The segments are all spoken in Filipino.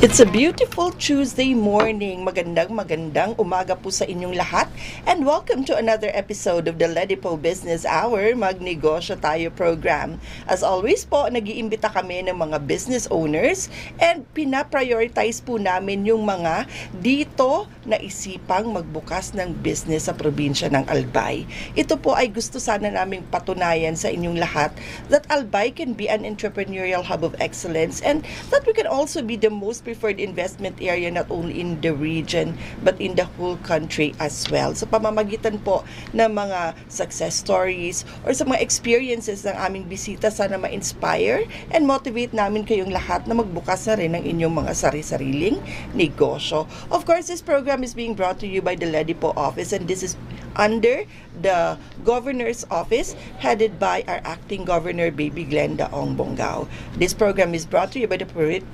It's a beautiful Tuesday morning. Magandang umaga po sa inyong lahat. And welcome to another episode of the Ledipo Business Hour, Magnegosyo Tayo program. As always po, nag-iimbita kami ng mga business owners and pinaprioritize po namin yung mga dito na isipang magbukas ng business sa probinsya ng Albay. Ito po ay gusto sana naming patunayan sa inyong lahat that Albay can be an entrepreneurial hub of excellence and that we can also be the most preferred investment area not only in the region but in the whole country as well. Sa pamamagitan po ng mga success stories or sa mga experiences ng aming bisita, sana ma-inspire and motivate namin kayong lahat na magbukas na rin ng inyong mga sari-sariling negosyo. Of course, this program is being brought to you by the Ledipo office and this is under the Governor's Office headed by our Acting Governor, Baby Glenda Ong Bongao. This program is brought to you by the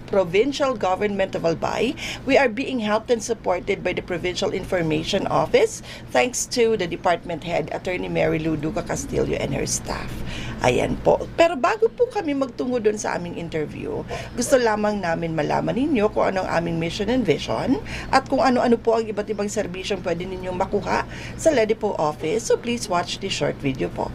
Provincial Government of Albay. We are being helped and supported by the Provincial Information Office thanks to the Department Head, Attorney Mary Lou Duca Castillo and her staff. Ayan po. Pero bago po kami magtungo doon sa aming interview, gusto lamang namin malaman ninyo kung ano ang aming mission and vision at kung ano-ano po ang iba't ibang serbisyong pwede ninyong makuha sa Ledipo office. So please watch this short video po.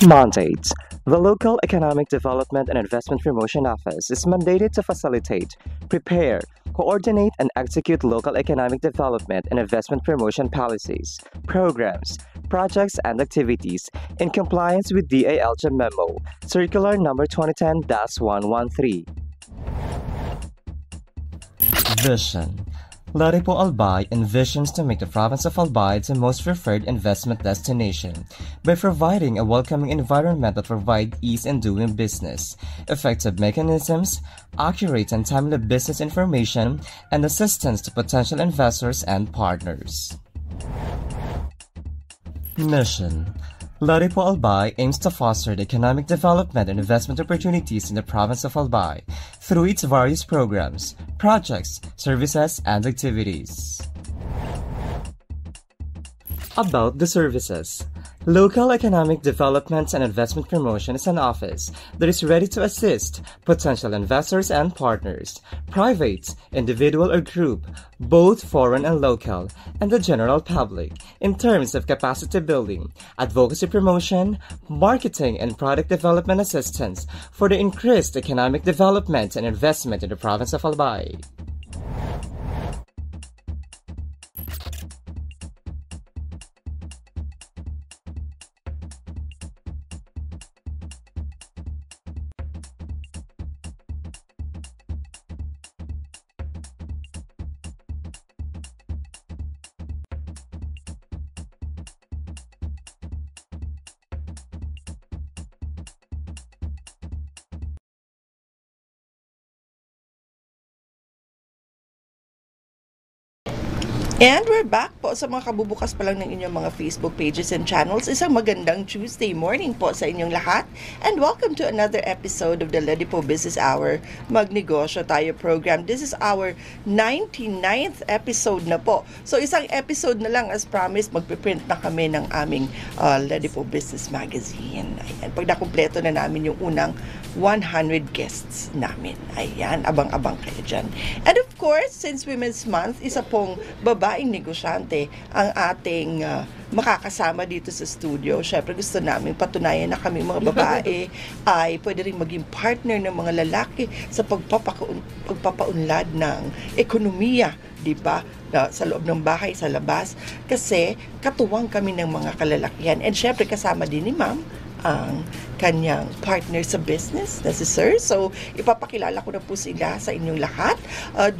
Mandates. The Local Economic Development and Investment Promotion Office is mandated to facilitate, prepare, coordinate, and execute local economic development and investment promotion policies, programs, projects, and activities in compliance with DALJ Memo, Circular Number 2010-113. Vision. Ledipo Albay envisions to make the province of Albay the most preferred investment destination by providing a welcoming environment that provides ease in doing business, effective mechanisms, accurate and timely business information, and assistance to potential investors and partners. Mission. Ledipo Albay aims to foster the economic development and investment opportunities in the province of Albay through its various programs, projects, services, and activities. About the services. Local Economic Development and Investment Promotion is an office that is ready to assist potential investors and partners, private, individual or group, both foreign and local, and the general public, in terms of capacity building, advocacy promotion, marketing and product development assistance for the increased economic development and investment in the province of Albay. And we're back po sa mga kabubukas pa lang ng inyong mga Facebook pages and channels. Isang magandang Tuesday morning po sa inyong lahat. And welcome to another episode of the Ledipo Business Hour, Magnegosyo Tayo program. This is our 99th episode na po. So isang episode na lang, as promised, magpiprint na kami ng aming Ledipo Business Magazine. Ayan, pag nakumpleto na namin yung unang 100 guests namin. Ayan, abang-abang kayo dyan. And of course, since Women's Month, isa pong babaeng negosyante ang ating makakasama dito sa studio. Syempre gusto namin patunayan na kami mga babae ay pwede rin maging partner ng mga lalaki sa pagpapaunlad ng ekonomiya, di ba? Sa loob ng bahay, sa labas. Kasi katuwang kami ng mga kalalakihan. And syempre kasama din ni Ma'am ang kanyang partner sa business na si Sir. So, ipapakilala ko na po sila sa inyong lahat.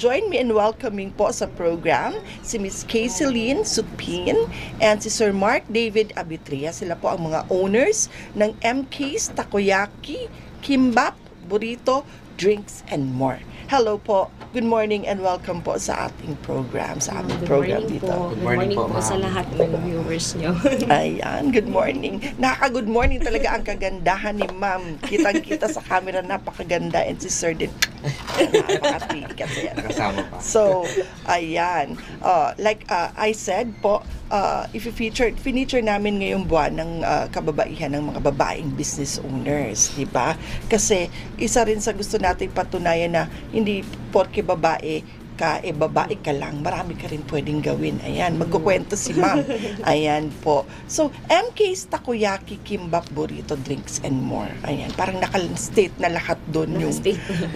Join me in welcoming po sa program si Miss Kayceline Supin and si Sir Mark David Abitria. Sila po ang mga owners ng MK's Takoyaki, Kimbap, Burrito, Drinks, and More. Hello po. Good morning and welcome po sa ating program, sa aming program dito. Good morning po sa lahat ng viewers nyo. Ayan, good morning. Nakaka-good morning talaga ang kagandahan ni Ma'am. Kitang-kita sa camera, napakaganda. And si Sir din, napakatikas. Kasama pa. So, ayan. Like I said po, feature namin ngayong buwan ng kababaihan ng mga babaeng business owners, di ba? Kasi isa rin sa gusto nating patunayan na hindi porke babae ka, babae ka lang, marami ka rin pwedeng gawin. Ayan, magkukwento si Ma'am. Ayan po. So, MK's Takoyaki, Kimbap, Burrito, Drinks, and More. Ayan, parang naka-state na lahat doon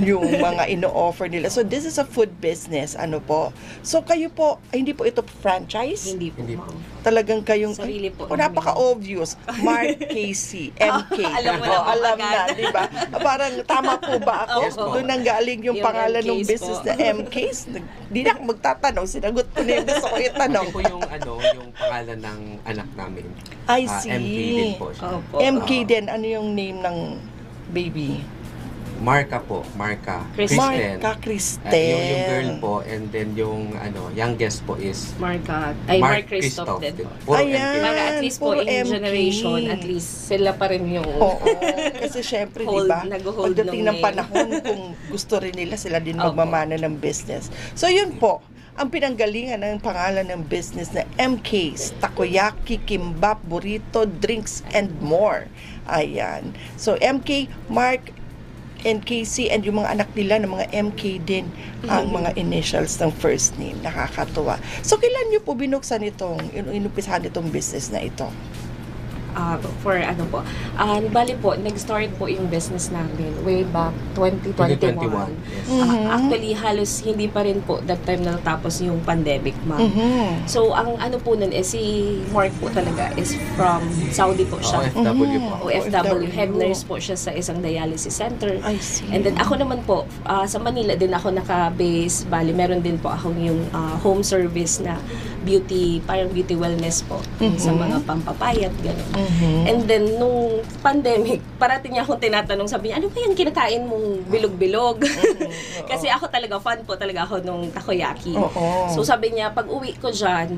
yung mga ino-offer nila. So, this is a food business. Ano po? So, kayo po, hindi po ito franchise? Hindi po. Talagang kayong, Sarili po. Napaka-obvious. Mark Casey, MK. Alam na, di ba? Parang tama po ba ako? Yes po. Doon ang galing yung pangalan ng MK's business po. na MK's. Di na ako magtatanong. Sinagot ko na yung gusto ko itanong. Ito po yung pangalan ng anak namin. I see. MK din po siya. Opo. MK din. Ano yung name ng baby? Marka po. Marka. Kristen. Marka Kristen. Yung girl po, and then yung youngest po is Mark Christoph din po. Puro Ayan. MK. Para at least po puro in MK. generation, at least sila pa rin yung Oo. Kasi syempre, di ba? Nag-hold Pagdating ng nung panahon, kung gusto rin nila, sila din Opo. magmamana ng business. So, yun po. Ang pinanggalingan ng pangalan ng business na MK's, Takoyaki, Kimbap, Burrito, Drinks, and More. Ayan. So, MK, Mark, and Casey, and yung mga anak nila ng mga MK din ang mga initials ng first name. Nakakatuwa. So, kailan nyo po binuksan inumpisahan itong business na ito? Bali po, nag-start po yung business namin way back 2021. 2021, yes. Actually, halos hindi pa rin po that time na natapos yung pandemic, ma'am. So, ang ano po nun si Mark po talaga is from Saudi po siya. OFW po. OFW. Head nurse po siya sa isang dialysis center. I see. And then ako naman po, sa Manila din ako naka-base. Bali, meron din po akong yung home service na parang beauty wellness po. Sa mga pampapayat, gano'n. And then, nung pandemic, parating niya akong tinatanong, sabi niya, ano ba yung kinakain mong bilog-bilog? Kasi ako talaga, fan po talaga ako nung takoyaki. So sabi niya, pag uwi ko dyan,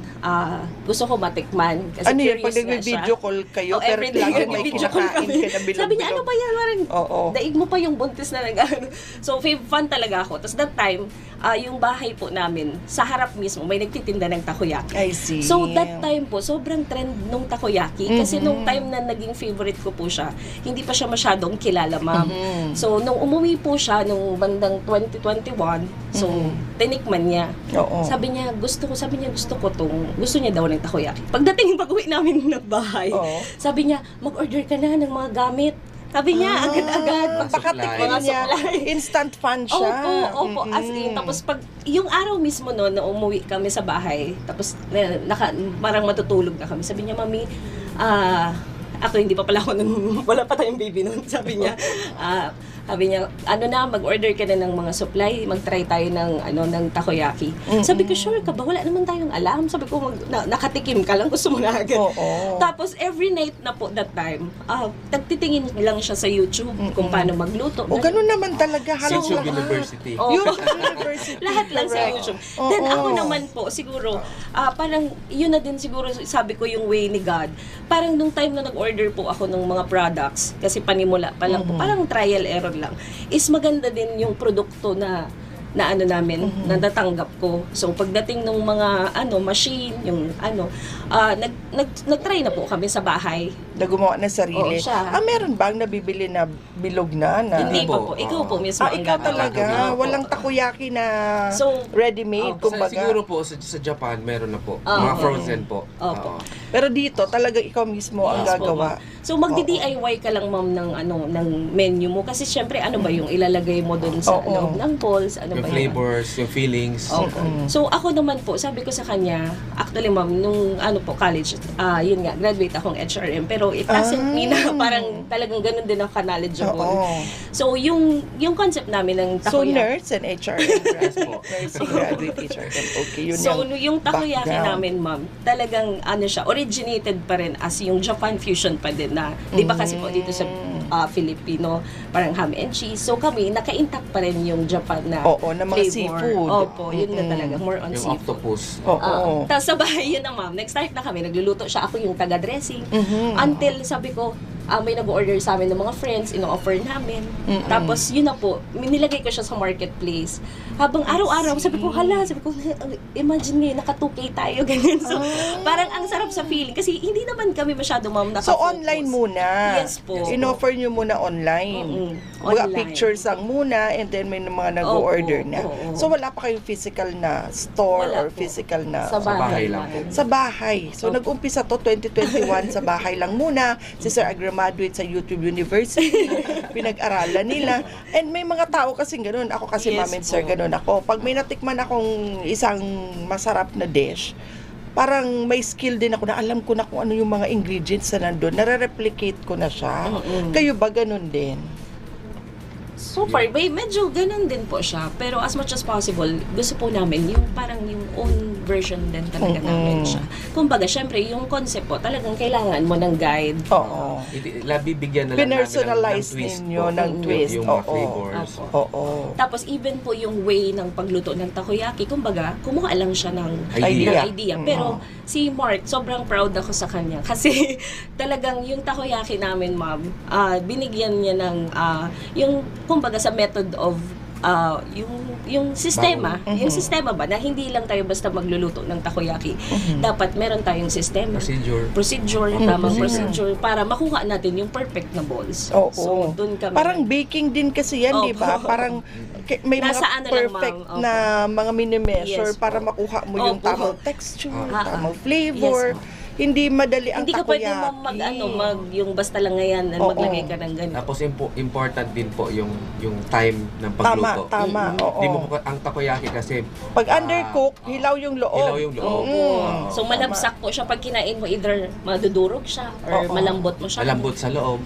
gusto ko matikman. Kasi Ano yun? curious Pag nga siya. nag-video call kayo, pero everyday lagi may nag-video call kinakain kami. ka na bilog-bilog. Sabi niya, ano ba yan? Oo. Daig mo pa yung buntis na nag-ano. So, fan talaga ako. Tapos that time, yung bahay po namin, sa harap mismo, may nagtitinda ng takoyaki. I see. So, that time po, sobrang trend nung takoyaki. Kasi nung time na naging favorite ko po siya, hindi pa siya masyadong kilala, ma'am. So, nung umuwi po siya, nung bandang 2021, so, tinikman niya. Oo. Sabi niya, gusto niya daw ng takoyaki. Pag-uwi namin ng bahay, sabi niya, mag-order ka na ng mga gamit. Sabi niya, agad-agad. Pagkatikin Mga niya, supply. instant fan siya. Opo. As in, tapos pag, yung araw mismo no, na umuwi kami sa bahay, tapos parang matutulog na kami. Sabi niya, Mami, ako hindi pa pala ako wala pa tayong baby nun. Sabi niya, mag-order ka na ng mga supply, mag-try tayo ng takoyaki. Sabi ko, sure ka ba? Wala naman tayong alam. Sabi ko, nakatikim ka lang, gusto mo na agad. Tapos, every night na po that time, nagtitingin lang siya sa YouTube kung paano magluto. Ganun naman talaga. Halos YouTube lahat. University. University. Lahat lang sa YouTube. Then ako naman po, siguro, parang yun na din siguro, sabi ko yung way ni God. Parang nung time na nag-order po ako ng mga products, kasi panimula pa lang po, parang trial error lang, is maganda din yung produkto na natatanggap ko. So pagdating ng mga machine, yung nag-try na po kami sa bahay. Na gumawa ng sarili. Oo, siya. Meron bang nabibili na bilog na? Hindi pa po. Ikaw po mismo ang Ikaw gagawa. talaga. Walang takoyaki na So, ready-made, kumbaga. Siguro po sa Japan meron na po. Mga frozen po. Opo. Pero dito, talaga ikaw mismo ang Yes po, gagawa. ma'am. So magdi-DIY ka lang, ma'am, ng menu mo kasi syempre ba yung ilalagay mo doon sa loob ng balls, Yung ba flavors, yung feelings. So ako naman po, sabi ko sa kanya, actually ma'am, nung college, yun nga, graduate akong HRM, pero it doesn't mean na parang talagang ganun din ang knowledgeable. So yung concept namin ng So takoyaki. nurse and HRM nursing graduate HRM. Okay, yun So, yung takoyaki background. namin, ma'am, talagang siya, originated pa rin as yung Japan fusion pa din na, di ba kasi po dito sa Filipino, parang ham and cheese. So kami, naka-intact pa rin yung Japan na Oo, na mga flavor. seafood. Opo, yun na talaga, more on Yung seafood. octopus. Oo. Tapos sa bahay, yun na ma'am, nag-start na kami, nagluluto siya, ako yung taga-dressing. Until sabi ko, may nag-order sa amin ng mga friends, ino-offer namin. Tapos yun na po, nilagay ko siya sa marketplace. Habang araw-araw, sabi ko, imagine ngayon, naka-2K tayo, ganyan. So, parang ang sarap sa feeling. Kasi hindi naman kami masyado, ma'am, So, nakafocus. online muna. Yes po. In-offer nyo muna online. Mga Online. pictures lang muna and then may mga nag-order na. Oo. So, wala pa kayong physical na store Wala or po. physical na... Sa bahay bahay lang lang. Sa bahay. So, Opo. nag-umpisa to 2021 sa bahay lang muna. Si Sir graduate sa YouTube University. Pinag-aralan nila. And may mga tao kasing ganun. Ako kasi, Yes Ma'am and Sir, po. ganun ako. Pag may natikman akong isang masarap na dish, parang may skill din ako na alam ko na kung ano yung mga ingredients na nandun. Nare-replicate ko na siya. Kayo ba ganun din? So far, medyo ganun din po siya. Pero as much as possible, gusto po namin yung parang yung own version din talaga namin siya. Kumbaga, syempre, yung concept po, talagang kailangan mo ng guide. Oo. Bibigyan na lang Pinersonalize namin ng twist ninyo po. ng twist. Yung mga Oo. flavors. Oo. Tapos even po yung way ng pagluto ng takoyaki, kumbaga, kumuha lang siya ng Idea. idea. Pero si Mark, sobrang proud ako sa kanya. Kasi talagang yung takoyaki namin, ma'am, binigyan niya ng, yung kumbaga sa method of yung sistema, yung sistema ba na hindi lang tayo basta magluluto ng takoyaki. Dapat meron tayong sistema. Procedure, tamang procedure para makuha natin yung perfect na balls. Oo. So, doon kami. Parang baking din kasi yan, di ba? Opo. Parang may Nasa mga ano lang, perfect ma'am. Opo. na mga mini-measure Yes, para po. makuha mo yung Opo. tamang texture, Ah, tamang flavor. yes, Hindi madali ang hindi ka takoyaki. pwede yung basta lang ngayon Oo. maglagay ka ng ganito. Tapos important din po yung time ng pagluto. Tama. Oo. Di mo po, ang takoyaki kasi Pag undercook, hilaw yung loob. hilaw yung loob. So malabsak po siya pag kinain mo, either madudurog siya or Oo. malambot mo siya. malambot sa loob.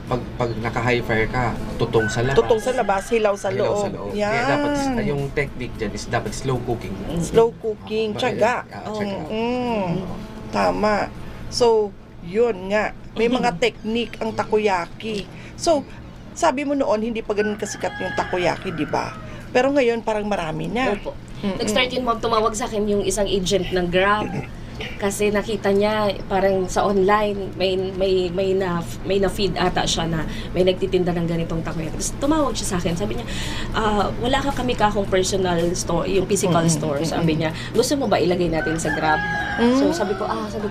Pag naka-high fire ka, tutong sa labas. Tutong sa labas, hilaw sa Hilaw loob. sa loob. Yan. Kaya dapat yung technique dyan is dapat slow cooking. Slow cooking, tiyaga. Tiyaga. Tama. So, yun nga. May mga technique ang takoyaki. So, sabi mo noon, hindi pa ganun kasikat yung takoyaki, di ba? Pero ngayon, parang marami na. Opo. Nag-start yun, ma'am, tumawag sa akin yung isang agent ng Grab. Kasi nakita niya parang sa online may na feed ata siya na may nagtitinda ng ganitong takoyaki. Tapos tumawag siya sa akin. Sabi niya, wala ka kami kakong personal store, yung physical store. Sabi niya, gusto mo ba ilagay natin sa Grab? So sabi ko,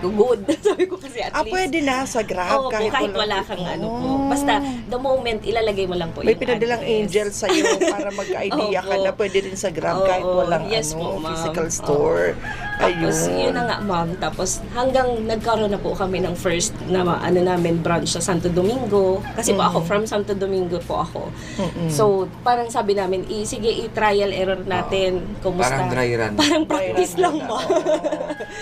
good. Sabi ko kasi at least. Pwede na sa Grab Oo, kahit wala kang ano po. Basta the moment ilalagay mo lang po may yung pinadalang address. angel sa'yo para mag-idea ka Opo. na pwede rin sa Grab kahit Oo, walang yes po, ma'am. physical store. Ayun. Tapos, yun na nga, ma'am. Tapos, hanggang nagkaroon na po kami ng first na namin branch sa Santo Domingo. Kasi po ako, from Santo Domingo po ako. So, parang sabi namin, sige, i-trial error natin. Kumusta? Parang dry run. Parang practice lang muna. po.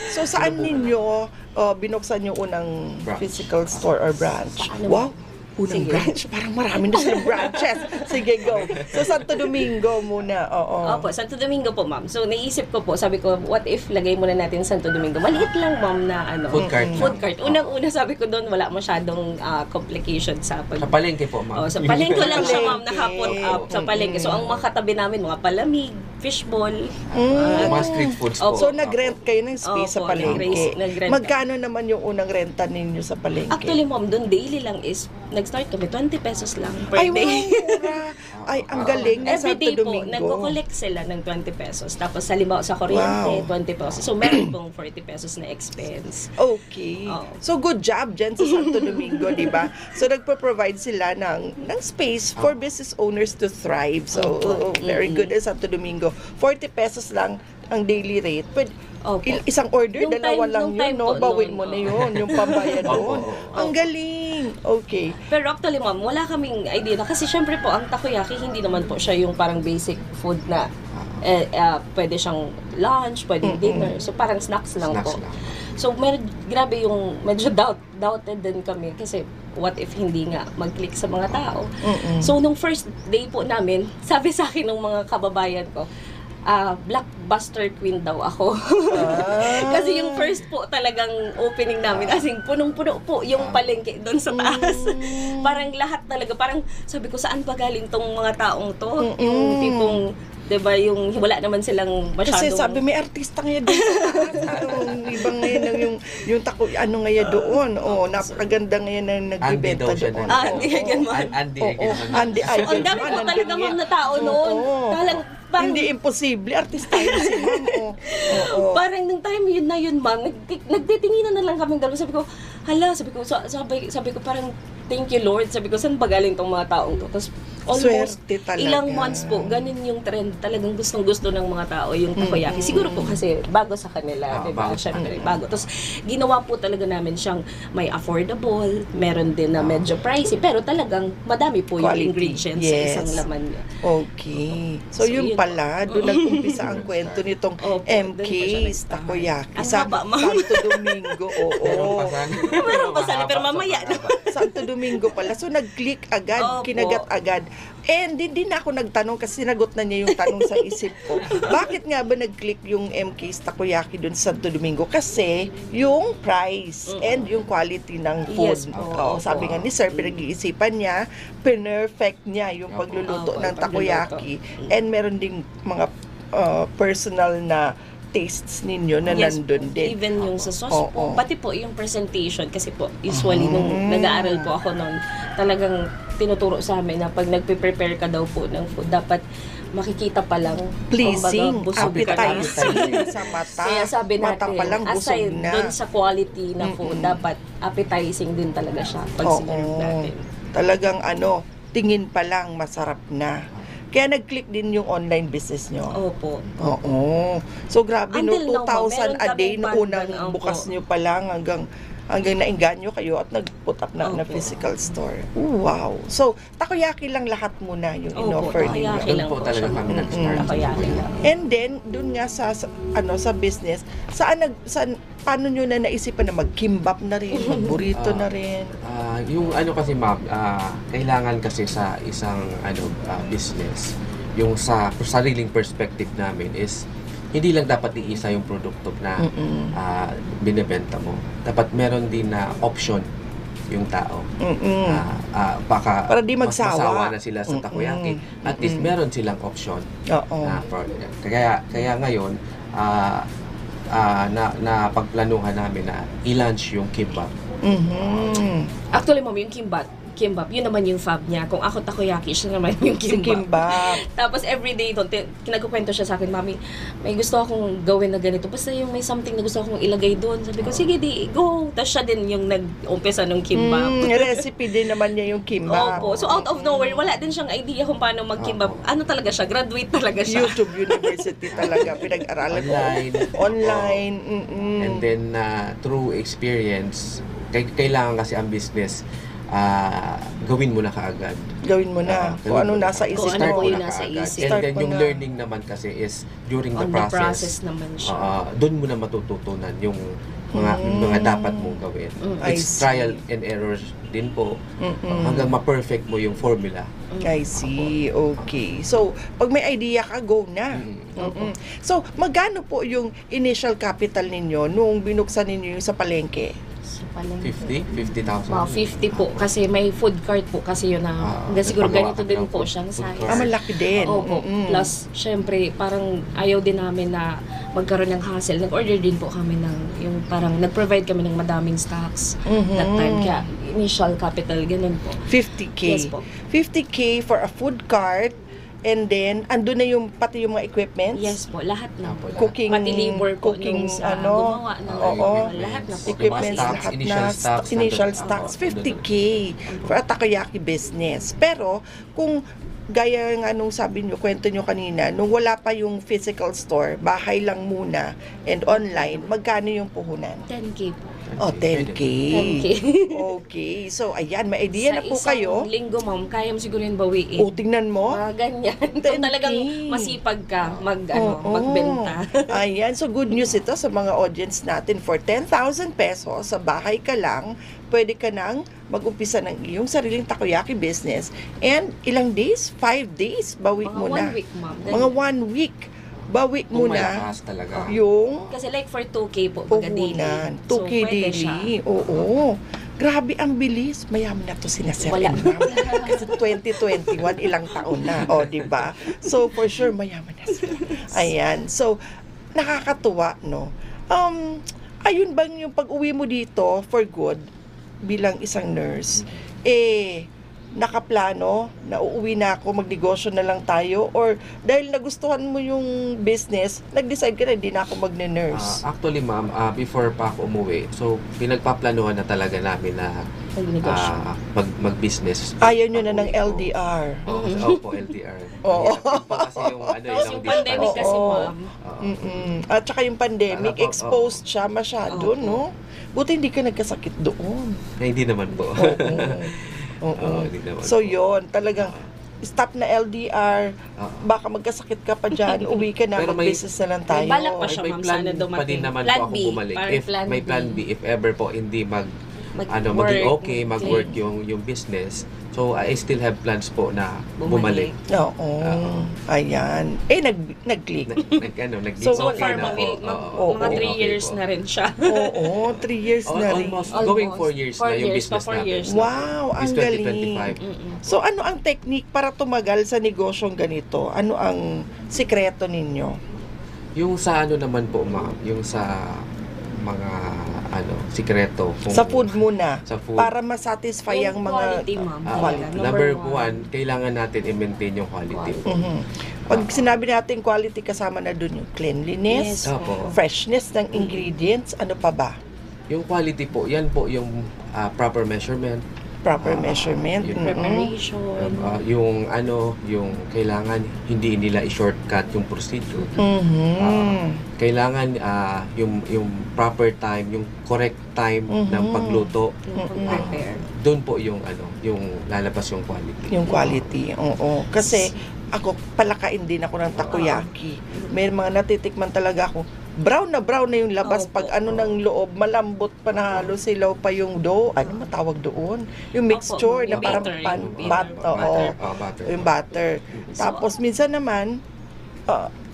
So, saan ninyo binuksan yung unang Branch. physical store or branch? Paano Wow! Unang Sige. branch? Parang marami na silang branches. Sige, go. So, Santo Domingo muna. Oo. Opo, Santo Domingo po, ma'am. So, naisip ko po, sabi ko, what if lagay muna natin Santo Domingo? Maliit lang, ma'am, na ano. Food cart. Food cart. Unang-una, sabi ko doon, wala masyadong complication sa pag... Sa palengke po, ma'am. Oh, sa palengke lang siya, ma'am, Palengke. naka-put up sa palengke. So, ang mga katabi namin, mga palamig, fishball. Mga street foods po. So, nag-rent kayo ng space sa Opo, palengke. nag-rent. Magkano naman yung unang renta ninyo sa palengke? Actually, ma'am, doon daily lang is, nag-start kami, 20 pesos lang per Ay, wow, day. mura. Ay, ang galing ng Every Santo day po, Domingo. nagko-collect sila ng 20 pesos. Tapos, halimbawa sa kuryente, Wow. 20 pesos. So, meron pong 40 pesos na expense. Okay. Oo. So, good job dyan sa Santo Domingo, di ba? So, nagpo-provide sila ng space for business owners to thrive. So, very good sa Santo Domingo. 40 pesos lang ang daily rate. Pwede, Opo. isang order, Nung dalawa time- lang nung yun, time no? po, Bawin mo noon, na yun, yung pambayad Opo, doon. opo. Ang galing. Okay. Pero actually, ma'am, wala kaming idea na kasi syempre po, ang takoyaki, hindi naman po siya yung parang basic food na pwede siyang lunch, pwede dinner. So, parang snacks lang Snacks po. lang. So, grabe yung medyo doubted din kami kasi what if hindi nga mag-click sa mga tao. So, nung first day po namin, sabi sa akin ng mga kababayan ko, blockbuster queen daw ako. Kasi Kasi yung first po talagang opening namin, as in, punong-puno po yung palengke doon sa taas. Parang lahat talaga, parang sabi ko, saan ba galing tong mga taong to? Yung tipong, diba, yung wala naman silang masyadong... Kasi sabi, may artista ngayon doon sa taas. Ibang ngayon, yung tako, ano ngayon doon. Napakaganda ngayon na nagbibenta doon. Andy Eigenman. Andy Eigenman. Ang dami po talaga mga tao noon. Parang, hindi imposible. Artista yun si ma'am. Parang nung time yun na yun, ma'am, nagtitinginan na lang kami dalawa. Sabi ko, hala, sabi ko parang, thank you Lord. Sabi ko, saan ba galing tong mga taong to? Tapos almost ilang months po, ganun yung trend. Talagang gustong-gusto ng mga tao yung takoyaki. Siguro po kasi bago sa kanila, diba? Siyempre, bago. Tapos ginawa po talaga namin siyang may affordable, meron din na medyo pricey, pero talagang madami po yung ingredients sa isang laman niya. Okay. So yun pala, doon nag-umpisa ang kwento nitong MK's Takoyaki. Santo Domingo, Meron pa sana, pero mamaya na. Santo Domingo pala. So nag-click agad, kinagat agad. And hindi na ako nagtanong kasi sinagot na niya yung tanong sa isip ko. Bakit nga ba nag-click yung MK's Takoyaki doon sa Santo Domingo? Kasi yung price and yung quality ng food. Yes, sabi nga ni Sir, pinag-iisipan niya, perfect niya yung pagluluto ng takoyaki. And meron ding mga personal na tastes ninyo na nandun din. Even yung sa sauce po, pati po yung presentation, kasi po, usually nung nag-aaral po ako noon, talagang tinuturo sa amin na pag nagpe-prepare ka daw po ng food, dapat makikita pa lang, pleasing, appetizing sa mata. Kaya sabi natin, mata pa lang aside busog na. dun sa quality na food, dapat appetizing din talaga siya pag sinerve natin. Talagang tingin pa lang masarap na. Kaya nag-click din yung online business nyo. Opo. Oo. So grabe, Until 2,000 a day no unang Opo. bukas nyo pa lang hanggang nainganyo kayo at nag-put up na physical store. Ooh, wow. So, takoyaki lang lahat muna yung in-offer ninyo. Takoyaki lang po talaga kami nag-start. Takoyaki lang. And then, dun nga sa business, paano nyo na naisipan na mag-kimbap na rin, mag-burrito na rin? Yung kasi ma'am, kailangan kasi sa isang business, yung sa sariling perspective namin is hindi lang dapat iisa yung produkto na binebenta mo. Dapat meron din na option yung tao. Baka para di magsawa na sila sa takoyaki. At least meron silang option. Kaya ngayon, na pagplanuhan namin na i-launch yung kimbap. Actually, ma'am, yung kimbap, yun naman yung fab niya. Kung ako takoyaki, siya naman yung kimbap. Tapos everyday doon, kinagkukwento siya sa akin, Mami, may gusto akong gawin na ganito. Basta yung may something na gusto akong ilagay doon. Sabi ko, sige, go. Tapos siya din yung nag-umpisa ng kimbap. Recipe din naman niya yung kimbap. Opo. So out of nowhere, wala din siyang idea kung paano mag-kimbap. Ano talaga siya? Graduate talaga siya. YouTube University talaga. Pinag-aralan online. And then, through experience, kailangan kasi ang business, gawin mo na kaagad. Gawin mo na. Kung ano nasa isip mo. And then yung learning naman kasi is during the process naman siya. Doon mo na matututunan yung mga dapat mong gawin. It's trial and error din po hanggang ma-perfect mo yung formula. I see. Okay. So, pag may idea ka, go na. So, magkano po yung initial capital ninyo nung binuksan ninyo yung sa palengke? 50,000. 50 po. Kasi may food cart po kasi yun na siguro ganito din po siyang size. Malaki din. Opo. Plus, syempre, parang ayaw din namin na magkaroon ng hassle. Nag-order din po kami ng, yung parang nag-provide kami ng madaming stocks that time. Kaya initial capital, ganun po. 50K. Yes po. 50K for a food cart. And then, andun na yung pati yung mga equipments? Yes po, lahat na po. Cooking, pati labor po nung gumawa ng lahat na po. Equipments, lahat na. Initial stocks. 50K for a takoyaki business. Pero, kung gaya nga nung sabi nyo, kwento nyo kanina, nung wala pa yung physical store, bahay lang muna, and online, magkano yung puhunan? 10K po. 10K. 10K. Okay. So, ayan, may idea na po kayo. Sa isang linggo, ma'am, kaya mo siguro yung bawiin. Tingnan mo. Ganyan. Kung talagang masipag ka, magbenta. Ayan. So, good news ito sa mga audience natin. For 10,000 pesos, sa bahay ka lang, pwede ka nang mag-umpisa ng iyong sariling takoyaki business. And ilang days? 5 days? Bawi mo na. 1 week, ma'am. Mga 1 week. bawi mo Kung na malakas talaga. yung Kasi like for 2K po, pagka daily. puhunan. So, 2K pwede siya. daily. Oo. Grabe ang bilis. Mayaman na to sina Sir Wala. and Ma'am. Kasi 2021, ilang taon na. O, di ba? So, for sure, mayaman na sila. Ayan. So, nakakatuwa, no? Ayun bang yung pag-uwi mo dito for good bilang isang nurse, nakaplano na uuwi na ako, magnegosyo na lang tayo, or dahil nagustuhan mo yung business, nag-decide ka na hindi na ako magne-nurse? Actually, ma'am, before pa ako umuwi, so pinagpaplanuhan na talaga namin na Magnegosyo. mag-business. Ayaw nyo na ng Pag-uwi ko. LDR. Opo, LDR. Oo. Mahirap pa kasi yung Tapos yung distance. pandemic kasi, Oo. ma'am. At saka yung pandemic, Opo, exposed siya masyado, Oo. no? Buti hindi ka nagkasakit doon. Hindi naman po. Oo. Hindi naman So po. yon talagang stop na LDR, baka magkasakit ka pa dyan, uwi ka na, Pero may- mag-business na lang tayo. May balak pa siya, May ma'am, plan sana pa dumating. din naman Plan po ako B, bumalik. parang If plan may plan B, if ever po hindi maging okay, mag-work yung business. So, I still have plans po na bumalik. Oo. Ayan. Nag-click. So, So, far, okay na mga, po. mga Oo, 3 years na rin siya. Oo, 3 years na rin. Almost going 4 years na 4 yung years pa, business 4 years natin. na. Wow, ang It's galing. 2025. So, ano ang technique para tumagal sa negosyong ganito? Ano ang sikreto ninyo? Yung sa ano naman po, ma'am, yung sa mga sikreto. Sa food muna. Sa food. Para masatisfy ang Yung mga quality, ma'am. quality. Number one, kailangan natin i-maintain yung quality. Mhm. Pag sinabi natin quality, kasama na dun yung cleanliness, Yes. Opo. freshness ng ingredients, ano pa ba? Yung quality po, yan po yung proper measurement. Proper measurement. yun. Preparation. Yung kailangan hindi nila i-shortcut yung procedure. Mhm. Kailangan yung proper time, yung correct time ng pagluto. Yung pag-prepare. Doon po yung lalabas yung quality. Yung quality, oo. Kasi ako, palakain din ako ng takoyaki. May mga natitikman talaga ako. Brown na yung labas. Opo. Pag ano ng loob, malambot pa na halos, silaw pa yung dough. Ano matawag doon? Yung mixture Opo, na yung parang batter, pan, yung bat, batter. oo. Butter. Yung butter. Tapos minsan naman,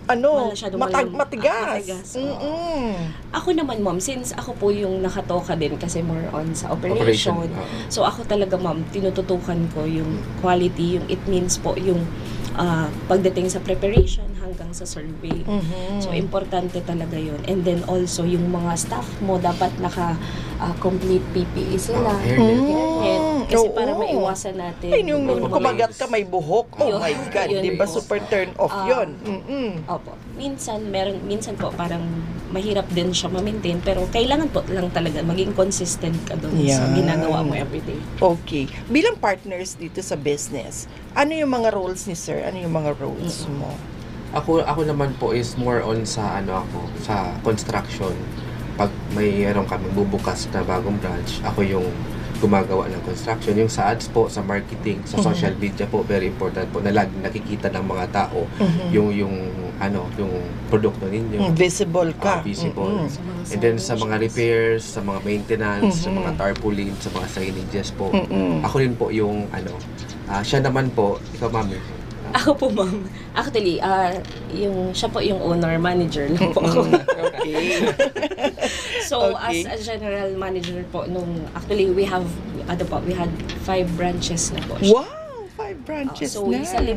Masyado matigas. matigas. Mm-mm. Ako naman, ma'am, since ako po yung nakatoka din kasi more on sa operation. So ako talaga, ma'am, tinututukan ko yung quality, yung it means po yung pagdating sa preparation hanggang sa survey. Mhm. So importante talaga yun. And then also yung mga staff mo dapat complete PPE sila. Hairnet. Hairnet. Kasi Oo. para maiwasan natin. Ay, yung Mga kumagat ka may buhok. Oh Yun. my God, Yun di ba po. super turn off yun? Opo. Minsan po parang mahirap din siya ma-maintain pero kailangan po lang talaga maging consistent ka doon sa Yan. ginagawa mo everyday. Okay. Bilang partners dito sa business, ano yung mga roles ni Sir? Ano yung mga roles mo? Ako naman po is more on sa sa construction. Pag mayroon kami bubukas na bagong branch, ako yung gumagawa ng construction. Yung sa ads po, sa marketing, sa social media po, very important po na lagi nakikita ng mga tao yung produkto ninyo. Visible ka. Visible. Mhm. Sa mga And then sa signage. mga repairs, sa mga maintenance, sa Mhm. mga tarpaulin, sa mga signages po. Mhm. Ako rin po yung siya naman po, ikaw mami. Ako po, ma'am. Actually, siya po yung owner, manager lang po ako. Okay. So, Okay. as a general manager po, actually, we had 5 branches na po siya. Wow! 5 branches So, na. sa 5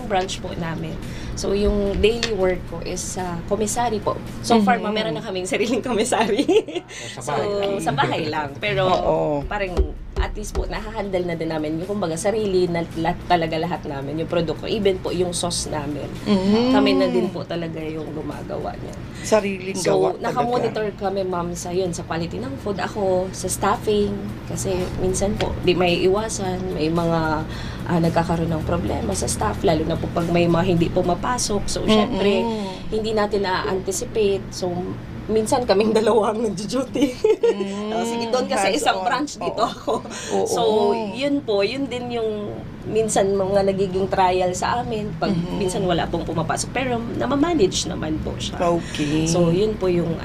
branch po namin. So, yung daily work ko is sa commissary po. So far, Mhm. meron na kaming sariling commissary. Sa So, bahay. sa bahay lang. Pero, Oo. parang at least po, nahahandle na din namin yung kumbaga sarili na lahat namin, yung produkto. Even po yung sauce namin. Mhm. Kami na din po talaga yung gumagawa niya. Sariling So, gawa talaga. nakamonitor kami, ma'am, sa quality ng food. Ako, sa staffing, kasi minsan po, di may iwasan, may mga nagkakaroon ng problema sa staff, lalo na po pag may mga hindi po mapasok. So, syempre, hindi natin na-anticipate. So, minsan kaming dalawang nag-duty. Sige, doon ka sa isang Hands-on. branch, dito Oo. ako. Oo. So, yun din yung minsan mga nagiging trial sa amin pag minsan wala pong pumapasok. Pero namamanage naman po siya. Okay. So, yun po yung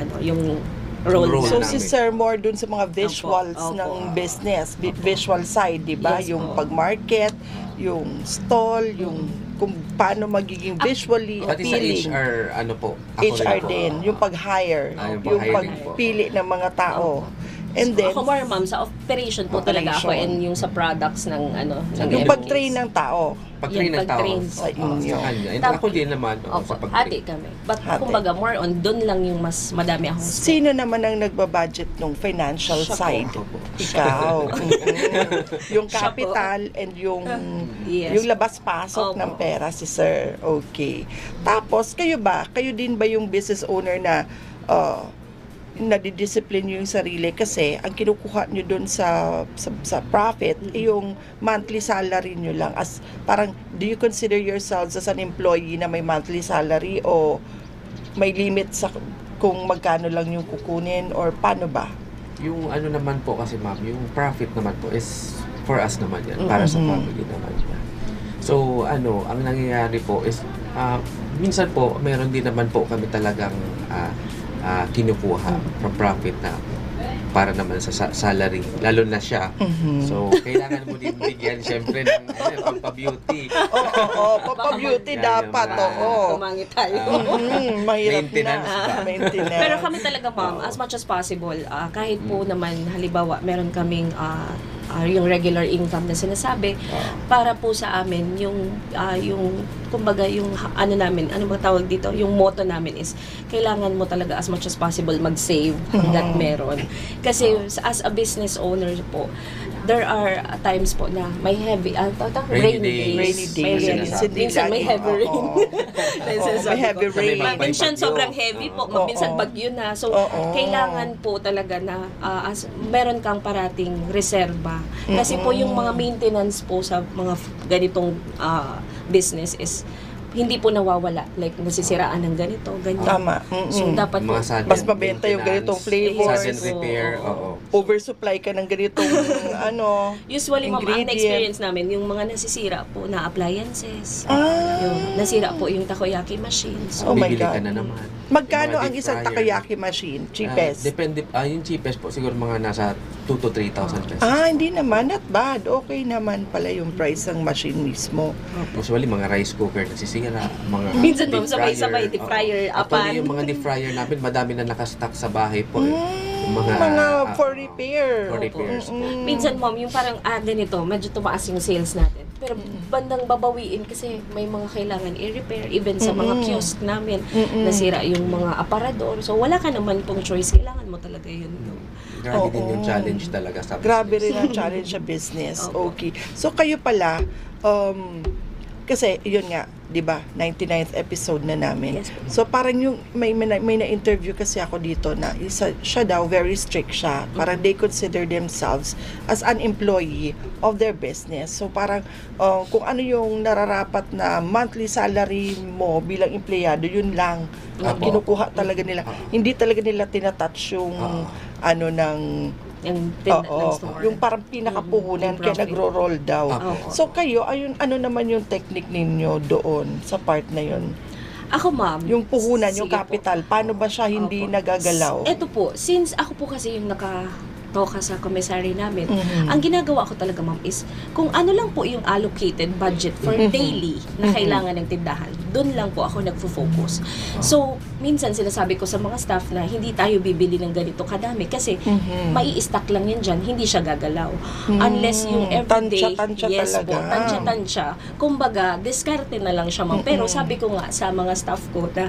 role Role So, namin. si Sir more dun sa mga visuals Opo. ng business, visual side, di ba? Yes Yung po. pag-market, yung stall, yung kung paano magiging visually Pati sa appealing. HR, ano po, ako HR rin po. din, yung pag-hire, yung yung pag-hiring po. pagpili ng mga tao. And then, Ako more ma'am, sa operation po talaga ako Operation. and yung sa products ng yung MKs. pag-train ng tao. Pag-train ng tao. pag-train sa inyo. Sa kanya. And Tapos- ako din naman, Opo, sa pag-train. hati kami. But Hati. kumbaga more on, doon lang yung mas madami akong scope. Sino naman ang nagbabudget ng financial Siya po. side? Ako po. Ikaw. Yung Siya po. capital and yung Yes. yung labas-pasok Opo. ng pera si sir. Okay. Tapos kayo din ba yung business owner na nadidiscipline yung sarili kasi ang kinukuha nyo dun sa profit yung monthly salary nyo lang, as parang do you consider yourselves as an employee na may monthly salary o may limit sa kung magkano lang yung kukunin or paano ba? Yung ano naman po kasi ma'am, yung profit naman po is for us naman yan, para sa family naman yan. So ang nangyayari po is minsan po meron din naman po kami talagang kinukuha from profit na para naman sa salary, lalo na siya. So, kailangan mo din bigyan siyempre ng pampa-beauty. Oo, papa-beauty Yan dapat, naman. oo. Kumangit tayo. Mahirap Maintenance na. ba? Maintenance. Pero kami talaga ma'am, as much as possible, kahit po naman halimbawa meron kaming yung regular income na sinasabi, para po sa amin yung kumbaga yung ano namin, ano ba tawag dito, yung motto namin is kailangan mo talaga as much as possible mag-save hanggat meron. Kasi as a business owner po, there are times po na may heavy, rainy days. Rainy days. May Sinasabi. minsan may heavy rain. May heavy rain. Minsan sobrang heavy po, minsan bagyo na. So, kailangan po talaga na as meron kang parating reserba. Kasi po yung mga maintenance po sa mga ganitong business is hindi po nawawala. Like, nasisiraan ng ganito, ganyan. Tama. So, dapat po, Mga sudden mas mabenta yung ganitong maintenance, flavors. sudden repair, oo. Oversupply ka ng ganitong usually, ma'am, ang ingredient. experience namin, yung mga nasisira po na appliances. Ah. Yung nasira po yung takoyaki machine. So, Oh my Bibili God. ka na naman. Magkano Yung mga ang isang deep fryer. takoyaki machine? Cheapest? Depende, yung cheapest po, siguro mga nasa 2 to 3,000 pesos. Hindi naman. Not bad. Okay naman pala yung price ng machine mismo. Usually, mga rice cooker nasisira, mga Minsan, deep ma'am, sabay-sabay, deep fryer, Oo. Actually, apan. yung mga deep fryer namin, madami na nakastock sa bahay po. Yung Mga for repair. for repairs po. minsan, ma'am, yung parang ganito, medyo tumaas yung sales natin. Pero bandang babawiin kasi may mga kailangan i-repair. Even sa mga kiosk namin, nasira yung mga aparador. So, wala ka naman pong choice. Kailangan mo talaga yun. Grabe din yung challenge talaga sa Grabe business. rin ang challenge sa business. Opo. Okay. So, kayo pala, kasi yun nga, 'di ba? 99th episode na namin. Yes, po. So parang yung may na-interview kasi ako dito na siya daw very strict siya. Parang they consider themselves as an employee of their business. So parang kung ano yung nararapat na monthly salary mo bilang empleyado, yun lang ang Opo. kinukuha talaga nila. Hindi talaga nila tinatouch yung ano ng Yung tinda ng Oo, store. yung parang pinakapuhunan Yung kaya profit. nagro-roll daw. Oo. So kayo, ayun, ano naman yung technique ninyo doon sa part na yun? Ako, ma'am. Yung puhunan, yung sige po. capital, paano ba siya hindi Opo. nagagalaw? Ito po, since ako po kasi yung nakatoka sa commissary namin, Mhm. ang ginagawa ko talaga, ma'am, is kung ano lang po yung allocated budget for daily na kailangan ng tindahan, doon lang po ako nagfo-focus. So, minsan sinasabi ko sa mga staff na hindi tayo bibili ng ganito kadami kasi mai-stack lang yan dyan, hindi siya gagalaw. Unless yung everyday, Tansya-tansya yes talaga. po, tansya-tansya. Kumbaga, diskarte na lang siya, ma'am. Pero sabi ko nga sa mga staff ko na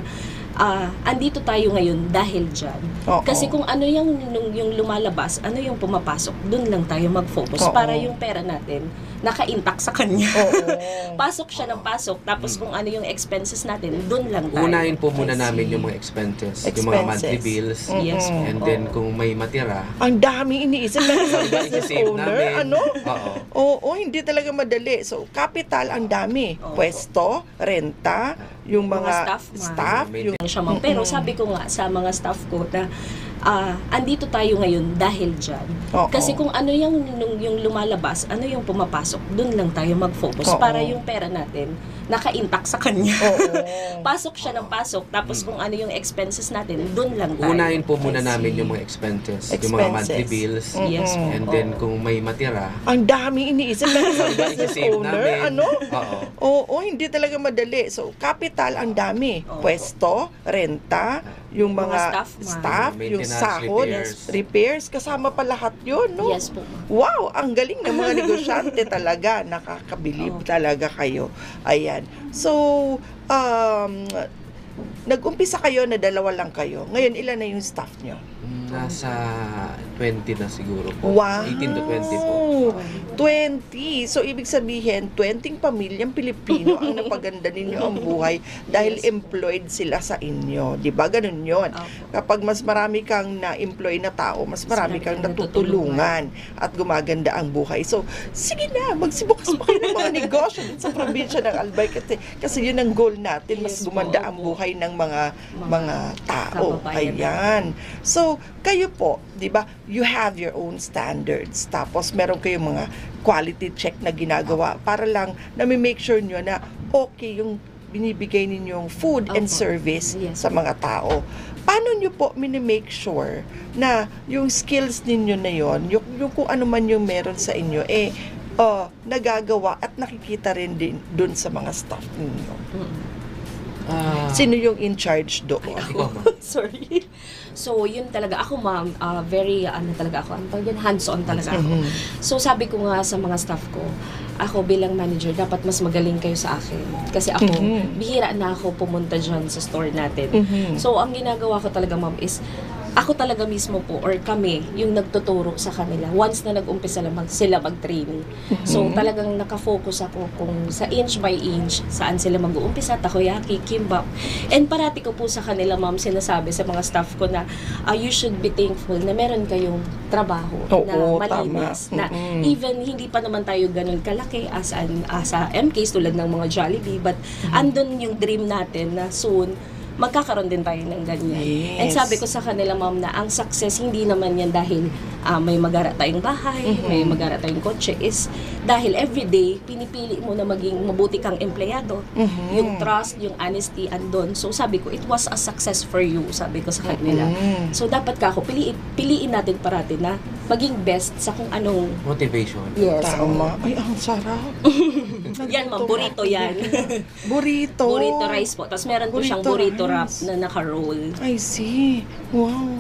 andito tayo ngayon dahil dyan. Oo. Kasi kung ano yung lumalabas, ano yung pumapasok, dun lang tayo mag-focus Oo. para yung pera natin naka-intact sa kanya. Oo. Pasok siya ng pasok, tapos kung ano yung expenses natin, dun lang tayo. Unahin po muna I see. namin yung mga expenses, yung mga monthly Expenses. bills, Yes po. and then kung may matira, Ang dami iniisip ng isang business i-save owner. namin. Ano? Oo. Oo, hindi talaga madali. So, capital ang dami. Oo. Pwesto, renta, yung mga Mga staff, staff, yung lang siya, ma'am. Pero sabi ko nga sa mga staff ko na andito tayo ngayon dahil dyan. Oo. Kasi kung ano yung lumalabas, ano yung pumapasok, dun lang tayo mag-focus Oo. para yung pera natin naka-intact sa kanya. Oo. Pasok siya ng pasok, tapos kung ano yung expenses natin, dun lang tayo. Unahin po muna I see. namin yung mga expenses, yung mga monthly Expenses. bills. Yes po. And then kung may matira, Ang dami iniisip ng isang business Isisave owner. namin. Ano? Oo. Oo, hindi talaga madali. So, capital ang dami. Oo. Pwesto, renta, yung Mga mga staff, staff, yung maintenance, sahod, repairs, kasama pa lahat yun, no? Yes po. Wow, ang galing ng mga negosyante talaga. Nakakabilib talaga kayo. Ayan. So, nag-umpisa kayo na 2 lang kayo. Ngayon, ilan na yung staff nyo? nasa 20 na siguro po. Wow! 18 to 20 po. 20. So, ibig sabihin, 20 pamilyang Pilipino ang napaganda ninyo ang buhay dahil Yes. employed sila sa inyo. Di ba? Ganun yun. Opo. Kapag mas marami kang na-employ na tao, mas marami kang natutulungan at gumaganda ang buhay. So, sige na, magsibukas pa kayo ng mga negosyo din sa probinsya ng Albay kasi yun ang goal natin, mas Yes po, gumanda ang opo. buhay ng mga tao. kababayan Ayan. So, kayo po, di ba, you have your own standards. Tapos, meron kayong mga quality check na ginagawa para lang na make sure nyo na okay yung binibigay ninyong food and Opo. service Yes. sa mga tao. Paano nyo po minimake sure na yung skills ninyo na yon, yung kung ano man yung meron sa inyo, nagagawa at nakikita rin din dun sa mga staff ninyo? Sino yung in charge doon? Ikaw, ma'am. Sorry. So, yun talaga. Ako, ma'am, very, talaga ako. Ano tawag yun? Hands-on talaga ako. So, sabi ko nga sa mga staff ko, ako bilang manager, dapat mas magaling kayo sa akin. Kasi ako, bihira na ako pumunta dyan sa store natin. So, ang ginagawa ko talaga, ma'am, is ako talaga mismo po or kami yung nagtuturo sa kanila once na nag-umpisa sila mag-training. So talagang nakafocus ako kung sa inch by inch saan sila mag-uumpisa, takoyaki, kimbap. And parati ko po sa kanila, ma'am, sinasabi sa mga staff ko na you should be thankful na meron kayong trabaho na Oo, malinis. tama. Na even hindi pa naman tayo ganun kalaki as a MKs tulad ng mga Jollibee, but andun yung dream natin na soon magkakaroon din tayo ng ganyan. Yes. And sabi ko sa kanila, ma'am, na ang success hindi naman yan dahil may magara tayong bahay, may magara tayong kotse, is dahil everyday pinipili mo na maging mabuti kang empleyado. Yung trust, yung honesty andon. So sabi ko, it was a success for you, sabi ko sa kanila. So dapat ka ako, piliin natin parati na maging best sa kung anong Motivation. yes. Tama. Ay, ang sarap. Yan, ma'am, burrito yan. Burrito. Burrito rice po. Tapos meron po siyang burrito wrap na naka-roll. I see. Wow.